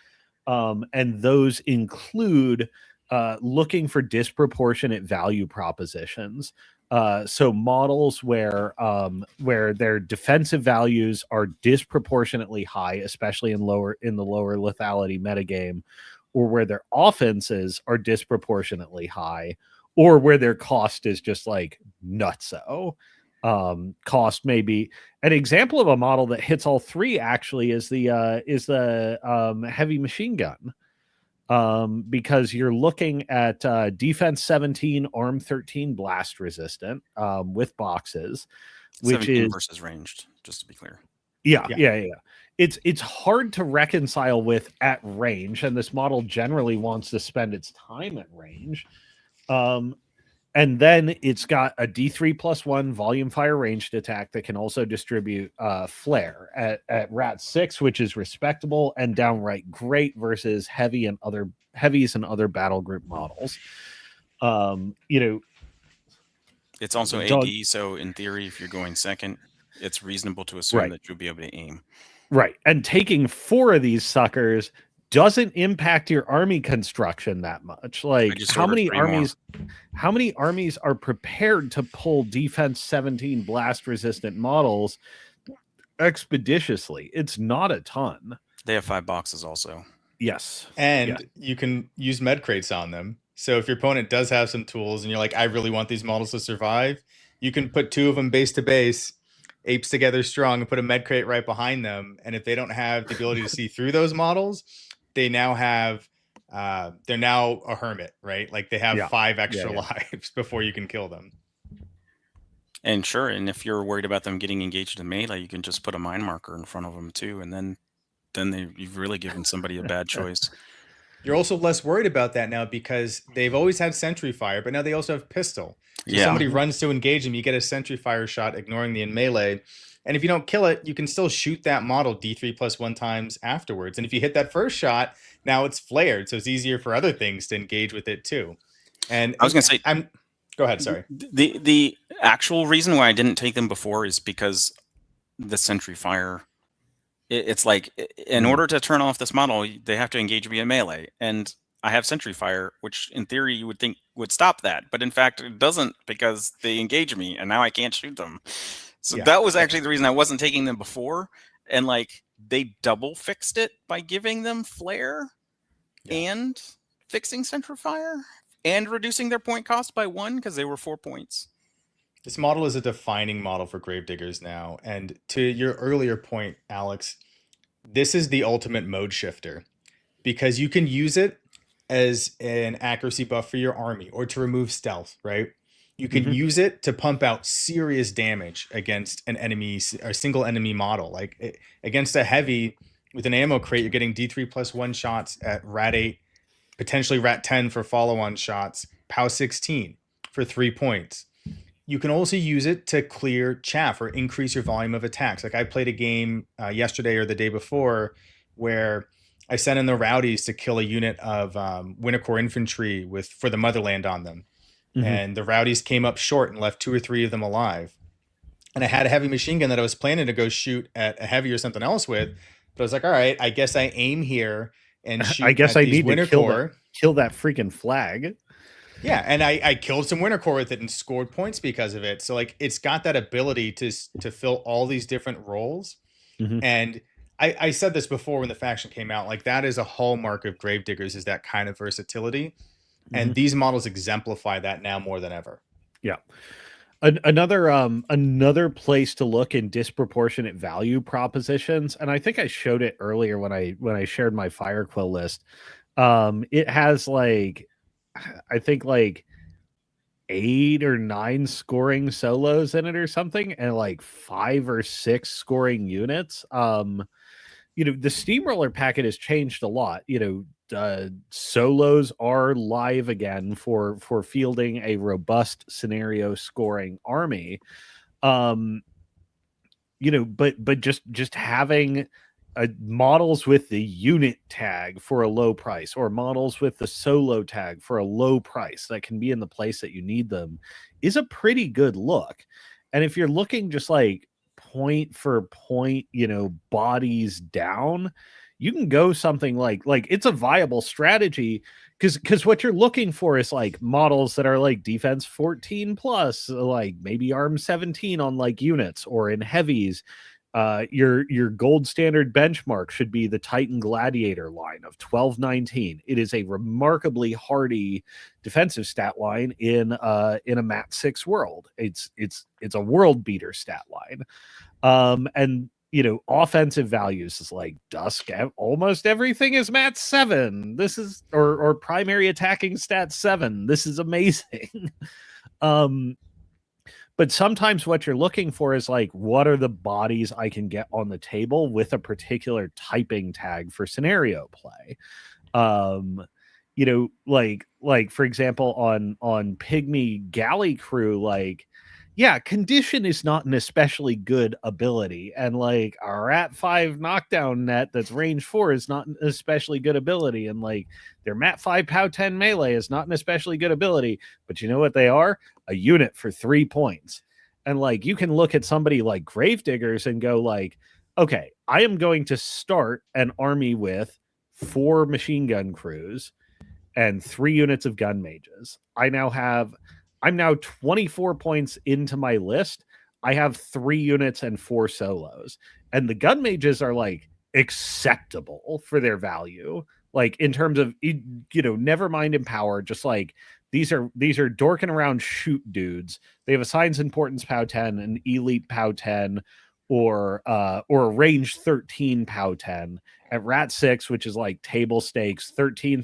and those include looking for disproportionate value propositions. So models where their defensive values are disproportionately high, especially in the lower lethality metagame, or where their offenses are disproportionately high, or where their cost is just like nutso. Cost may be an example of a model that hits all three. Actually, is the heavy machine gun. Because you're looking at defense 17, arm 13, blast resistant with boxes, which is versus ranged, just to be clear. Yeah. It's hard to reconcile with at range, and this model generally wants to spend its time at range. And then it's got a D3+1 volume fire ranged attack that can also distribute flare at Rat 6, which is respectable and downright great versus heavies and other battle group models. It's also AD, so in theory, if you're going second, it's reasonable to assume that you'll be able to aim. Right. And taking 4 of these suckers doesn't impact your army construction that much. Like, how many armies are prepared to pull defense 17 blast resistant models expeditiously? It's not a ton. They have 5 boxes also. Yes. And you can use med crates on them. So if your opponent does have some tools and you're like, I really want these models to survive, you can put 2 of them base to base, apes together strong, and put a med crate right behind them. And if they don't have the ability to see through those models, they now have they're now a hermit, right? Like, they have 5 extra lives before you can kill them. And sure, and if you're worried about them getting engaged in melee, you can just put a mine marker in front of them too, and then you've really given somebody a bad choice. You're also less worried about that now because they've always had sentry fire, but now they also have pistol. So somebody runs to engage them, you get a sentry fire shot, ignoring the in melee. And if you don't kill it, you can still shoot that model D3+1 times afterwards. And if you hit that first shot, now it's flared, so it's easier for other things to engage with it too. And I was going to say, go ahead. Sorry. The actual reason why I didn't take them before is because the sentry fire. It's like, in order to turn off this model, they have to engage me in melee, and I have sentry fire, which in theory you would think would stop that, but in fact it doesn't, because they engage me and now I can't shoot them. So that was actually the reason I wasn't taking them before. And like, they double fixed it by giving them flare and fixing sentry fire and reducing their point cost by 1, because they were 4 points. This model is a defining model for Gravediggers now. And to your earlier point, Alex, this is the ultimate mode shifter, because you can use it as an accuracy buff for your army or to remove stealth, right? You can use it to pump out serious damage against an enemy or single enemy model. Like, against a heavy with an ammo crate, you're getting D3+1 shots at Rat 8, potentially Rat 10 for follow-on shots, POW 16 for 3 points. You can also use it to clear chaff or increase your volume of attacks. Like, I played a game yesterday or the day before where I sent in the rowdies to kill a unit of Winter Corps infantry for the motherland on them. and the rowdies came up short and left 2 or 3 of them alive. And I had a heavy machine gun that I was planning to go shoot at a heavy or something else with, but I was like, all right, I guess I aim here and shoot I guess at I these need winter to core. kill that freaking flag. Yeah, and I killed some winter core with it and scored points because of it. So like it's got that ability to fill all these different roles. And I said this before when the faction came out, like that is a hallmark of Gravediggers, is that kind of versatility. And these models exemplify that now more than ever. Yeah. Another place to look in disproportionate value propositions, and I think I showed it earlier when I shared my Firequill list. It has like, I think like 8 or 9 scoring solos in it or something, and like 5 or 6 scoring units. The Steamroller packet has changed a lot. Solos are live again for fielding a robust scenario scoring army. But just having models with the unit tag for a low price, or models with the solo tag for a low price that can be in the place that you need them, is a pretty good look. And if you're looking just like point for point, bodies down, you can go something like it's a viable strategy, because what you're looking for is like models that are like defense 14 plus, like maybe arm 17 on like units or in heavies. Your gold standard benchmark should be the Titan Gladiator line of 1219. It is a remarkably hardy defensive stat line in a Mat 6 world. It's a world beater stat line. And offensive values is like Dusk. Almost everything is Mat 7. This is or primary attacking stat 7. This is amazing. But sometimes what you're looking for is like, what are the bodies I can get on the table with a particular typing tag for scenario play? Like for example, on Pygmy Galley Crew, like, yeah, condition is not an especially good ability, and like a Rat 5 knockdown net that's range 4 is not an especially good ability, and like their Mat 5 POW 10 melee is not an especially good ability, but you know what they are? A unit for 3 points. And like you can look at somebody like Gravediggers and go like, okay, I am going to start an army with 4 machine gun crews and 3 units of gun mages. I'm now 24 points into my list. I have 3 units and 4 solos. And the gun mages are like acceptable for their value. Like in terms of, never mind empower, just like these are dorking around shoot dudes. They have a science importance POW 10, an elite POW 10, or a range 13 POW 10. At Rat 6, which is like table stakes, 13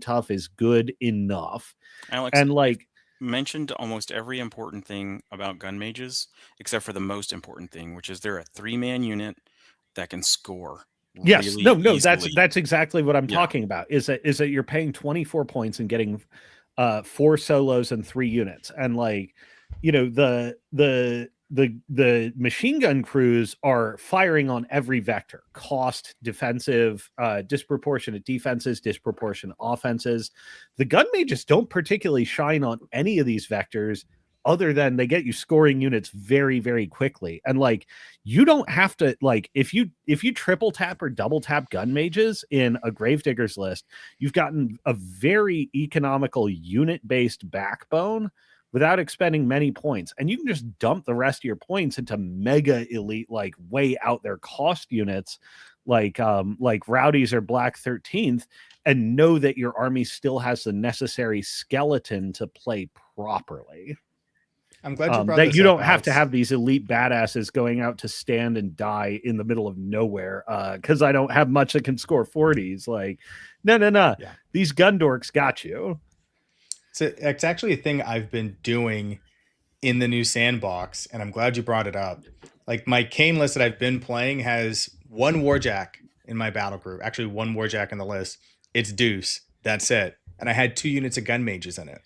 tough is good enough. Alex, and like mentioned almost every important thing about gun mages except for the most important thing, which is they're a 3-man unit that can score. Yes, really no, easily. that's exactly what I'm talking about. Is that you're paying 24 points and getting 4 solos and 3 units, and like the machine gun crews are firing on every vector: cost, defensive, disproportionate defenses, disproportionate offenses. The gun mages don't particularly shine on any of these vectors, other than they get you scoring units very, very quickly. And like you don't have to, like, if you triple tap or double tap gun mages in a Gravediggers list, you've gotten a very economical unit based backbone without expending many points, and you can just dump the rest of your points into mega elite, like way out there cost units, like Rowdies or Black 13th, and know that your army still has the necessary skeleton to play properly. I'm glad you brought that this you up, don't have Alex. to have these elite badasses going out to stand and die in the middle of nowhere because I don't have much that can score 40s. Like, no. Yeah. These gun dorks got you. So it's actually a thing I've been doing in the new sandbox, and I'm glad you brought it up. Like my Kane list that I've been playing has 1 Warjack in my battle group. Actually, 1 Warjack in the list. It's Deuce. That's it. And I had 2 units of gun mages in it.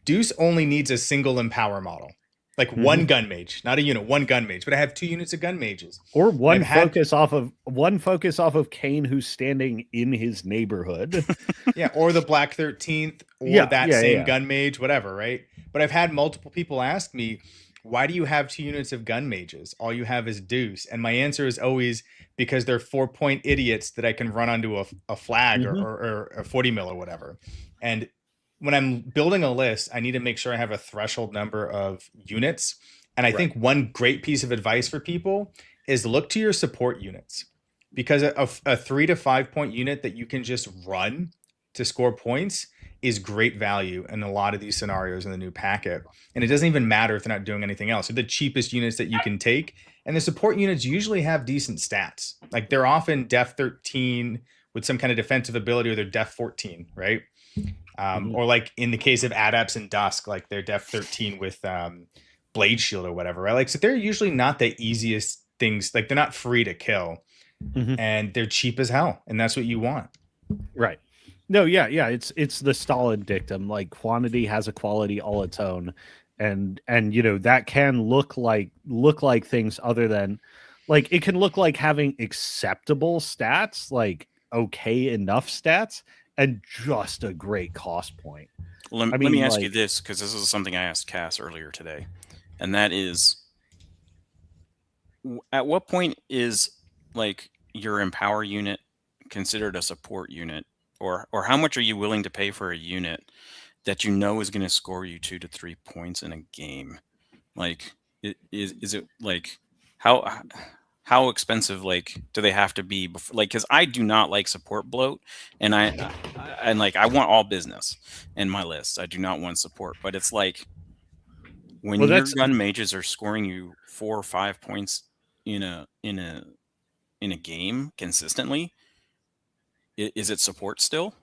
Deuce only needs a single empower model. Like 1 gun mage, not a unit, 1 gun mage. But I have 2 units of gun mages. Or one focus off of Kane who's standing in his neighborhood. Yeah, or the Black 13th, or that same gun mage, whatever, right? But I've had multiple people ask me, why do you have 2 units of gun mages? All you have is Deuce. And my answer is always because they're 4-point idiots that I can run onto a flag or a 40 mil or whatever. And when I'm building a list, I need to make sure I have a threshold number of units. And I think one great piece of advice for people is look to your support units, because a 3 to 5 point unit that you can just run to score points is great value in a lot of these scenarios in the new packet. And it doesn't even matter if they're not doing anything else. They're the cheapest units that you can take. And the support units usually have decent stats. Like they're often def 13 with some kind of defensive ability, or they're def 14, right? Or like in the case of Adepts and Dusk, like they're def 13 with Blade Shield or whatever, right? Like, so they're usually not the easiest things. Like they're not free to kill, and they're cheap as hell. And that's what you want. Right. No, yeah. It's the Stalin dictum. Like quantity has a quality all its own, and you know that can look like things other than, like, it can look like having acceptable stats, like okay enough stats, and just a great cost point. Let me ask you this, because this is something I asked Cass earlier today, and that is, at what point is like your Empower unit considered a support unit? Or how much are you willing to pay for a unit that you know is going to score you 2 to 3 points in a game? Like, is it like how expensive, like, do they have to be before, like, because I do not like support bloat, and I want all business in my list. I do not want support, but it's like when your gun mages are scoring you 4 or 5 points in a game consistently. Is it support still?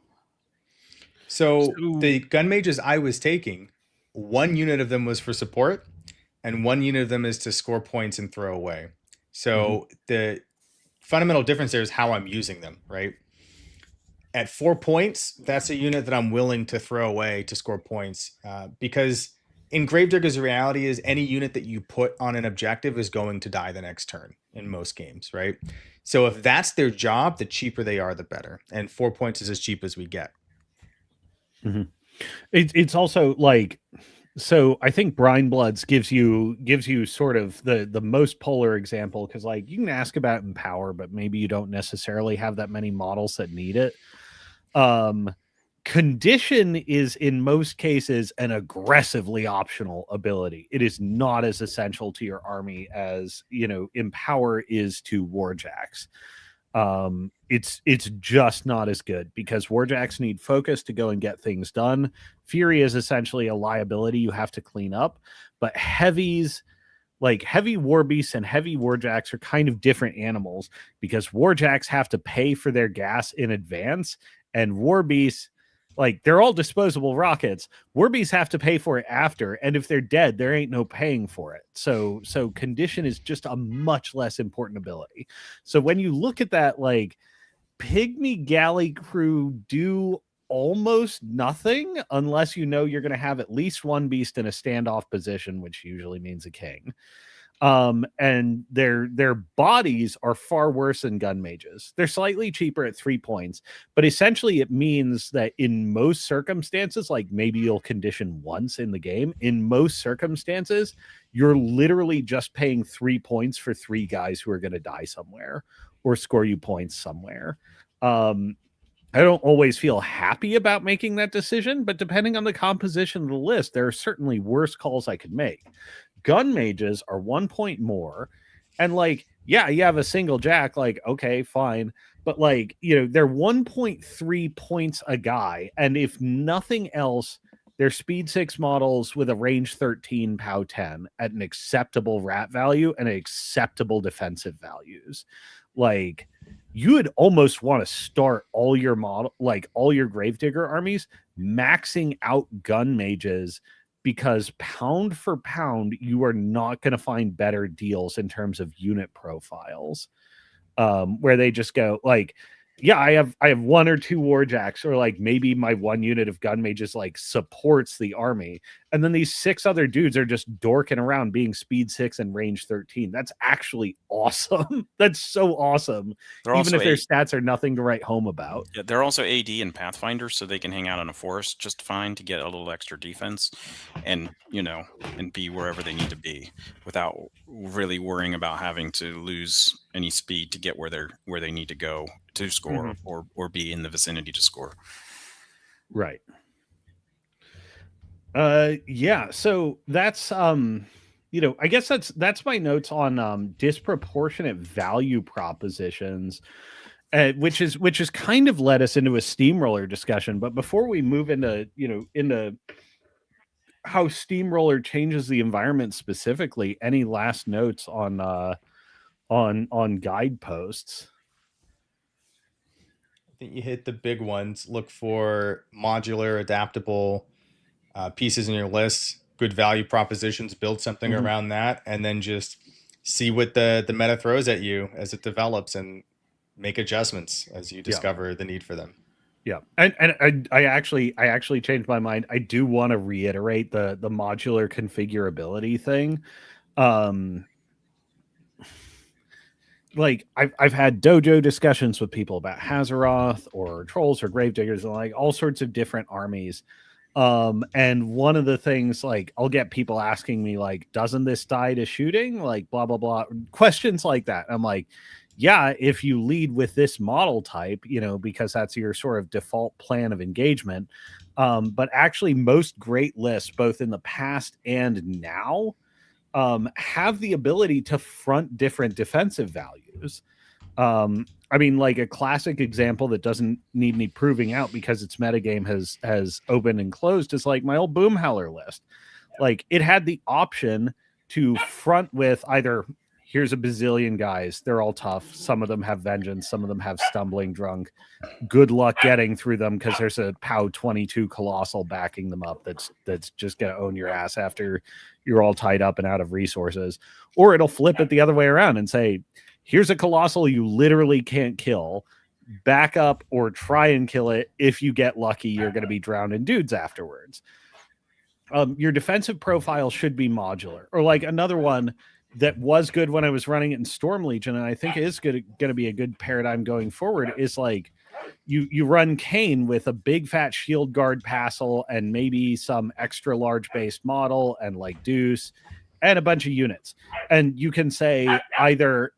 So the gun mages I was taking, 1 unit of them was for support, and 1 unit of them is to score points and throw away. So the fundamental difference there is how I'm using them, right? At 4 points, that's a unit that I'm willing to throw away to score points, because in Gravedigger's reality is any unit that you put on an objective is going to die the next turn in most games, right? So if that's their job, the cheaper they are, the better. And 4 points is as cheap as we get. It's also like, so I think Brine Bloods gives you sort of the most polar example, because like you can ask about Empower, but maybe you don't necessarily have that many models that need it. Condition is in most cases an aggressively optional ability. It is not as essential to your army as, you know, Empower is to Warjacks. It's just not as good, because Warjacks need focus to go and get things done. Fury is essentially a liability you have to clean up, but heavies, like heavy war beasts and heavy warjacks, are kind of different animals, because warjacks have to pay for their gas in advance, and war beasts, like, they're all disposable rockets. War beasts have to pay for it after, and if they're dead, there ain't no paying for it. So condition is just a much less important ability. So when you look at that, like, Pygmy Galley Crew do almost nothing unless you know you're going to have at least 1 beast in a standoff position, which usually means a king. And their bodies are far worse than gun mages. They're slightly cheaper at 3 points, but essentially it means that in most circumstances, like maybe you'll condition once in the game, in most circumstances, you're literally just paying 3 points for 3 guys who are going to die somewhere or score you points somewhere. I don't always feel happy about making that decision, but depending on the composition of the list, there are certainly worse calls I could make. Gun mages are 1 point more, and like, yeah, you have a single jack, like, okay, fine, but like, you know, they're 1.3 points a guy, and if nothing else, they're speed 6 models with a range 13 POW 10 at an acceptable rat value and acceptable defensive values. Like, you would almost want to start all your all your Gravedigger armies maxing out gun mages, because pound for pound, you are not going to find better deals in terms of unit profiles, where they just go like, yeah, I have 1 or 2 warjacks, or like maybe my 1 unit of gun mage just like supports the army, and then these 6 other dudes are just dorking around being speed 6 and range 13. That's actually awesome. That's so awesome. They're Even also if their stats are nothing to write home about. Yeah, they're also AD and Pathfinder, so they can hang out in a forest just fine to get a little extra defense, and and be wherever they need to be without really worrying about having to lose any speed to get where they need to go to score or be in the vicinity to score. Right. Yeah, so that's I guess that's my notes on disproportionate value propositions, which is kind of led us into a steamroller discussion. But before we move into how steamroller changes the environment specifically, any last notes on guideposts? I think you hit the big ones. Look for modular, adaptable pieces in your list, good value propositions, build something around that, and then just see what the meta throws at you as it develops and make adjustments as you discover the need for them. Yeah. And I actually changed my mind. I do want to reiterate the modular configurability thing. Like I've had dojo discussions with people about Hazaroth or trolls or gravediggers and like all sorts of different armies. And one of the things, like, I'll get people asking me, like, doesn't this die to shooting? Like, blah, blah, blah. Questions like that. I'm like, yeah, if you lead with this model type, because that's your sort of default plan of engagement. But actually, most great lists, both in the past and now, have the ability to front different defensive values. I mean, like a classic example that doesn't need any proving out because its metagame has opened and closed is like my old Boomhowler list. Like it had the option to front with either here's a bazillion guys, they're all tough. Some of them have vengeance, some of them have stumbling drunk. Good luck getting through them because there's a POW 22 colossal backing them up that's just gonna own your ass after you're all tied up and out of resources. Or it'll flip it the other way around and say, here's a colossal you literally can't kill. Back up or try and kill it. If you get lucky, you're going to be drowned in dudes afterwards. Your defensive profile should be modular. Or like another one that was good when I was running it in Storm Legion, and I think is going to be a good paradigm going forward, is like you run Kane with a big fat shield guard passel and maybe some extra large based model and like Deuce and a bunch of units. And you can say either,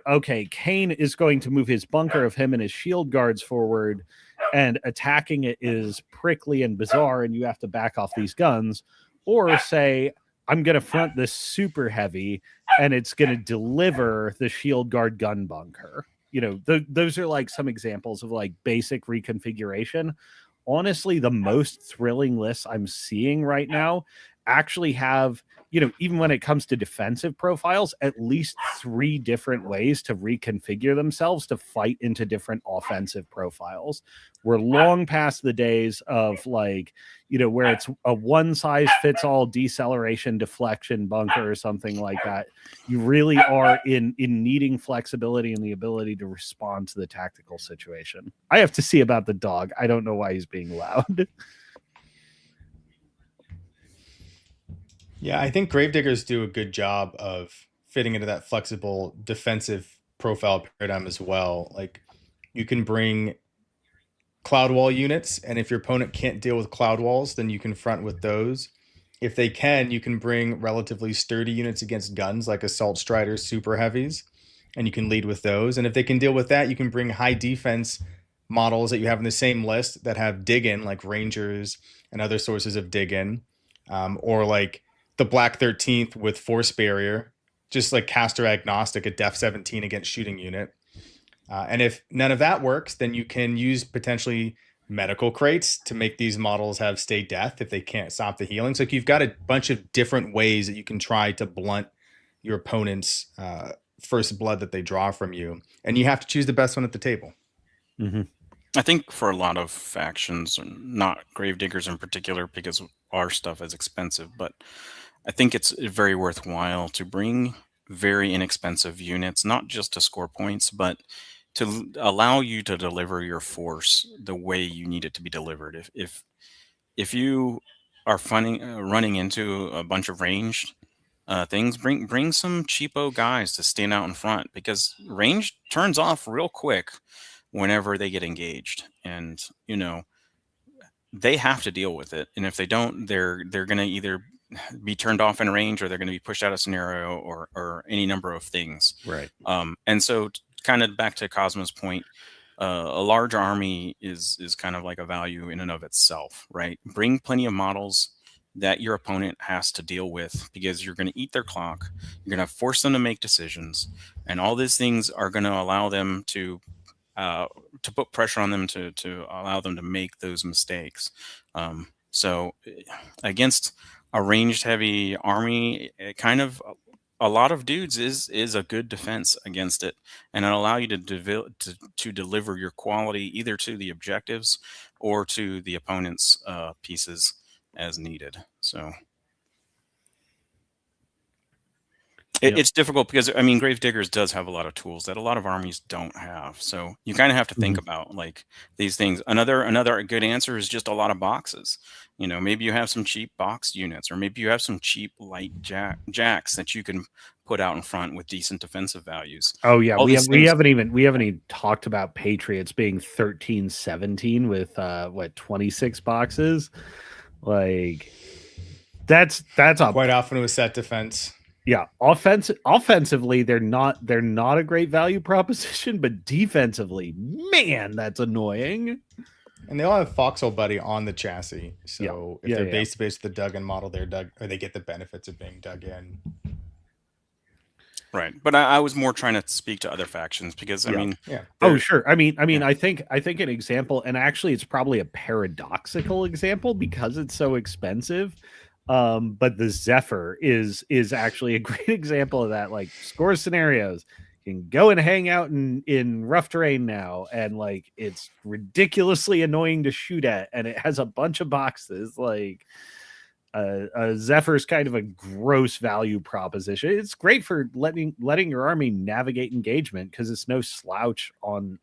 okay, Kane is going to move his bunker of him and his shield guards forward, and attacking it is prickly and bizarre, and you have to back off these guns. Or say, I'm going to front this super heavy, and it's going to deliver the shield guard gun bunker. Those are like some examples of like basic reconfiguration. Honestly, the most thrilling lists I'm seeing right now actually have, even when it comes to defensive profiles, at least 3 different ways to reconfigure themselves to fight into different offensive profiles. We're long past the days of like, where it's a one size fits all deceleration deflection bunker or something like that. You really are in needing flexibility and the ability to respond to the tactical situation. I have to see about the dog. I don't know why he's being loud. Yeah, I think Gravediggers do a good job of fitting into that flexible defensive profile paradigm as well. Like you can bring cloud wall units, and if your opponent can't deal with cloud walls, then you can front with those. If they can, you can bring relatively sturdy units against guns like assault striders, super heavies, and you can lead with those. And if they can deal with that, you can bring high defense models that you have in the same list that have dig in, like rangers and other sources of dig in, or like the Black 13th with force barrier, just like caster agnostic, a def 17 against shooting unit. And if none of that works, then you can use potentially medical crates to make these models have stay death if they can't stop the healing. So like you've got a bunch of different ways that you can try to blunt your opponent's first blood that they draw from you. And you have to choose the best one at the table. Mm-hmm. I think for a lot of factions, not Gravediggers in particular, because our stuff is expensive, but I think it's very worthwhile to bring very inexpensive units, not just to score points, but to allow you to deliver your force the way you need it to be delivered. If you are running into a bunch of ranged things, bring some cheapo guys to stand out in front, because range turns off real quick whenever they get engaged, and they have to deal with it. And if they don't, they're going to either be turned off in range, or they're going to be pushed out of scenario, or any number of things. Right. And so, kind of back to Cosmo's point, a large army is kind of like a value in and of itself, right? Bring plenty of models that your opponent has to deal with, because you're going to eat their clock, you're going to force them to make decisions, and all these things are going to allow them to put pressure on them to allow them to make those mistakes. So against a ranged heavy army, kind of a lot of dudes is a good defense against it, and it'll allow you to deliver your quality either to the objectives or to the opponent's pieces as needed. So it's difficult, because I mean, Gravediggers does have a lot of tools that a lot of armies don't have. So you kind of have to think about like these things. Another good answer is just a lot of boxes. Maybe you have some cheap box units, or maybe you have some cheap light jacks that you can put out in front with decent defensive values. Oh yeah, we haven't even talked about Patriots being 13-17 with 26 boxes. Like that's quite often with set defense. Yeah, offensively, they're not a great value proposition, but defensively, man, that's annoying. And they all have Foxhole Buddy on the chassis, so if they're base to base the dug-in model, they're dug, or they get the benefits of being dug in. Right, but I was more trying to speak to other factions, because I mean, oh sure, I mean, I think an example, and actually, it's probably a paradoxical example because it's so expensive. But the Zephyr is actually a great example of that. Like, score scenarios, you can go and hang out in rough terrain now, and like it's ridiculously annoying to shoot at, and it has a bunch of boxes. Like Zephyr's kind of a gross value proposition. It's great for letting your army navigate engagement, because it's no slouch on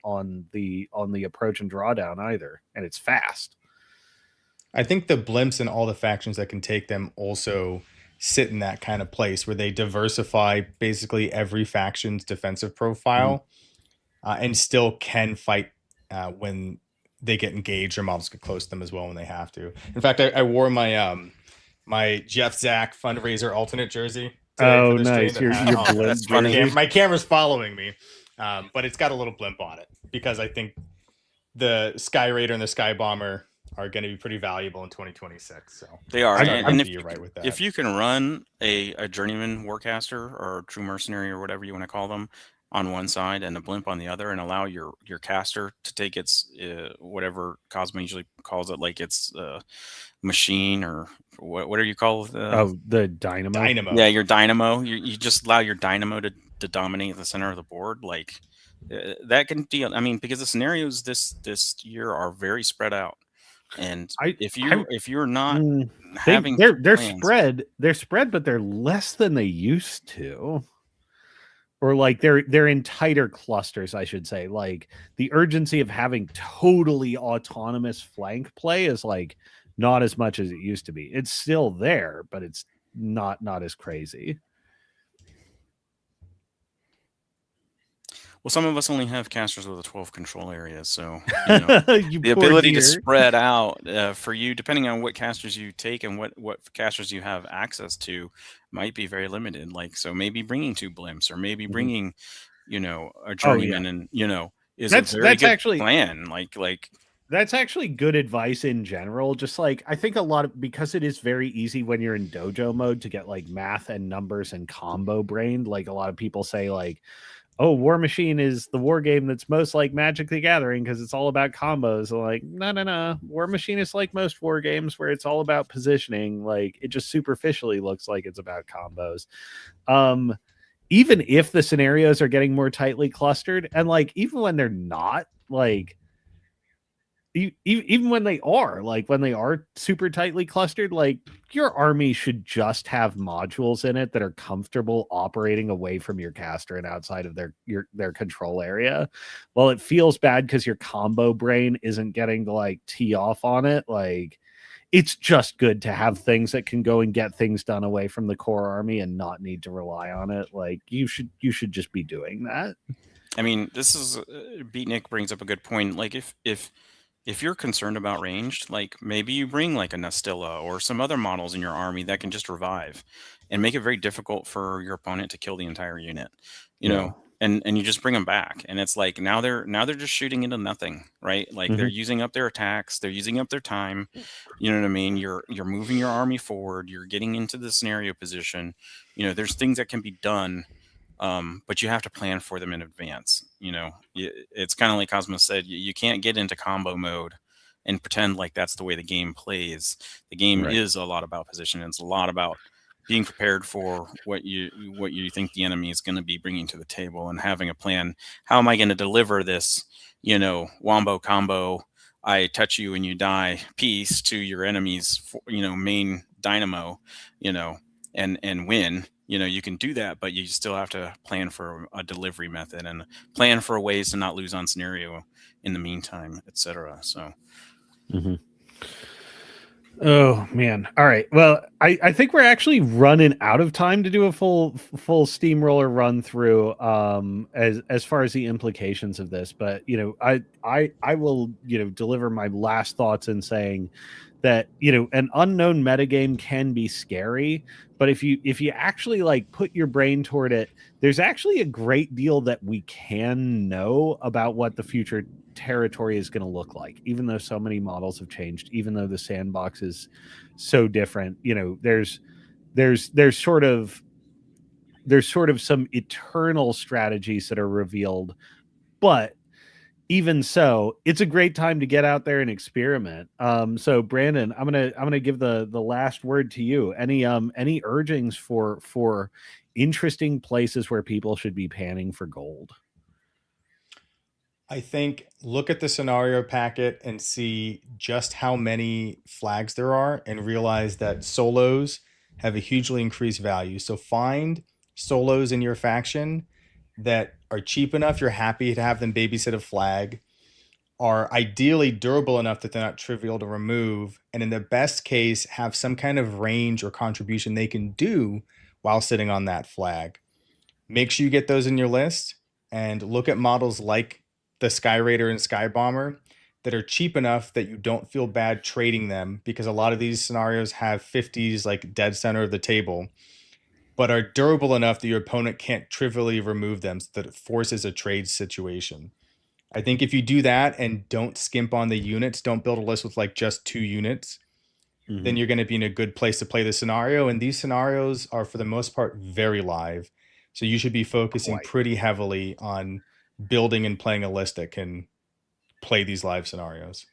the approach and drawdown either, and it's fast. I think the blimps and all the factions that can take them also sit in that kind of place where they diversify basically every faction's defensive profile, and still can fight when they get engaged, or models get close to them as well when they have to. In fact, I wore my my Jeff Zach fundraiser alternate jersey today. Oh, nice! That's funny. My camera's following me, but it's got a little blimp on it, because I think the Sky Raider and the Sky Bomber are going to be pretty valuable in 2026. So they are. And if you're right with that, if you can run a journeyman warcaster or a true mercenary or whatever you want to call them on one side and a blimp on the other, and allow your caster to take its whatever Cosmo usually calls it, like its machine, or what do you call the dynamo? Yeah, your dynamo. You just allow your dynamo to dominate the center of the board. Like that can deal. I mean, because the scenarios this year are very spread out. And if you're not having they're spread, but they're less than they used to, or like they're in tighter clusters, I should say. Like the urgency of having totally autonomous flank play is like not as much as it used to be. It's still there, but it's not as crazy. Well, some of us only have casters with a 12 control areas, so the ability to spread out for you, depending on what casters you take and what casters you have access to, might be very limited. Like, so maybe bringing 2 blimps, or maybe bringing, a journeyman, and is a very good plan. Like that's actually good advice in general. Just like, I think because it is very easy when you're in dojo mode to get like math and numbers and combo brained. Like a lot of people say, like, oh, Warmachine is the war game that's most like Magic the Gathering because it's all about combos. So like, no. Warmachine is like most war games where it's all about positioning. Like, it just superficially looks like it's about combos. Even if the scenarios are getting more tightly clustered, and like even when they're not, like even when they are super tightly clustered, like your army should just have modules in it that are comfortable operating away from your caster and outside of their control area. Well, it feels bad because your combo brain isn't getting to like tee off on it. Like, it's just good to have things that can go and get things done away from the core army and not need to rely on it. Like, you should just be doing that. I mean, this is Beatnik brings up a good point. Like, if you're concerned about ranged, like maybe you bring like a Nastilla or some other models in your army that can just revive and make it very difficult for your opponent to kill the entire unit, you know, and you just bring them back. And it's like, now they're just shooting into nothing, right? Like they're using up their attacks, they're using up their time. You know what I mean? You're moving your army forward, you're getting into the scenario position. You know, there's things that can be done. But you have to plan for them in advance. You know, it's kind of like Cosmos said, you can't get into combo mode and pretend like that's the way the game plays. The game is a lot about position. It's a lot about being prepared for what you think the enemy is going to be bringing to the table and having a plan. How am I going to deliver this, you know, wombo combo, I touch you and you die piece to your enemy's, you know, main dynamo, you know, and win. You know, you can do that, but you still have to plan for a delivery method and plan for ways to not lose on scenario in the meantime, etc. So, oh man! All right. Well, I think we're actually running out of time to do a full steamroller run through as far as the implications of this. But you know, I will deliver my last thoughts in saying that an unknown metagame can be scary, but if you actually like put your brain toward it, there's actually a great deal that we can know about what the future territory is going to look like, even though so many models have changed, even though the sandbox is so different. There's sort of some eternal strategies that are revealed, but even so, it's a great time to get out there and experiment. So Brandon, I'm gonna give the last word to you. Any urgings for interesting places where people should be panning for gold? I think look at the scenario packet and see just how many flags there are and realize that solos have a hugely increased value. So find solos in your faction that are cheap enough, you're happy to have them babysit a flag, are ideally durable enough that they're not trivial to remove, and in the best case, have some kind of range or contribution they can do while sitting on that flag. Make sure you get those in your list and look at models like the Sky Raider and Sky Bomber that are cheap enough that you don't feel bad trading them, because a lot of these scenarios have 50s like dead center of the table, but are durable enough that your opponent can't trivially remove them, so that it forces a trade situation. I think if you do that and don't skimp on the units, don't build a list with like just 2 units, then you're going to be in a good place to play the scenario. And these scenarios are for the most part very live. So you should be focusing pretty heavily on building and playing a list that can play these live scenarios.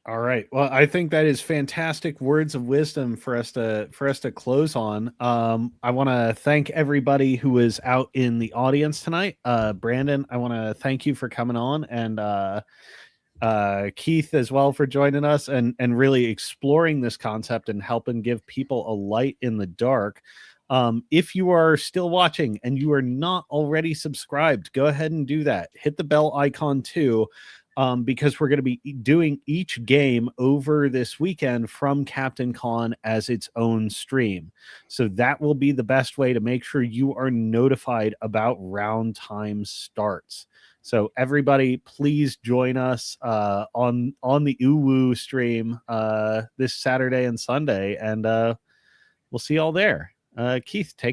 All right. Well, I think that is fantastic words of wisdom for us to close on. I want to thank everybody who was out in the audience tonight. Brandon, I want to thank you for coming on, and Keith as well for joining us and really exploring this concept and helping give people a light in the dark. If you are still watching and you are not already subscribed, go ahead and do that. Hit the bell icon too. Because we're going to be doing each game over this weekend from CaptainCon as its own stream. So that will be the best way to make sure you are notified about round time starts. So everybody, please join us on the Uwu stream this Saturday and Sunday, and we'll see you all there. Keith, take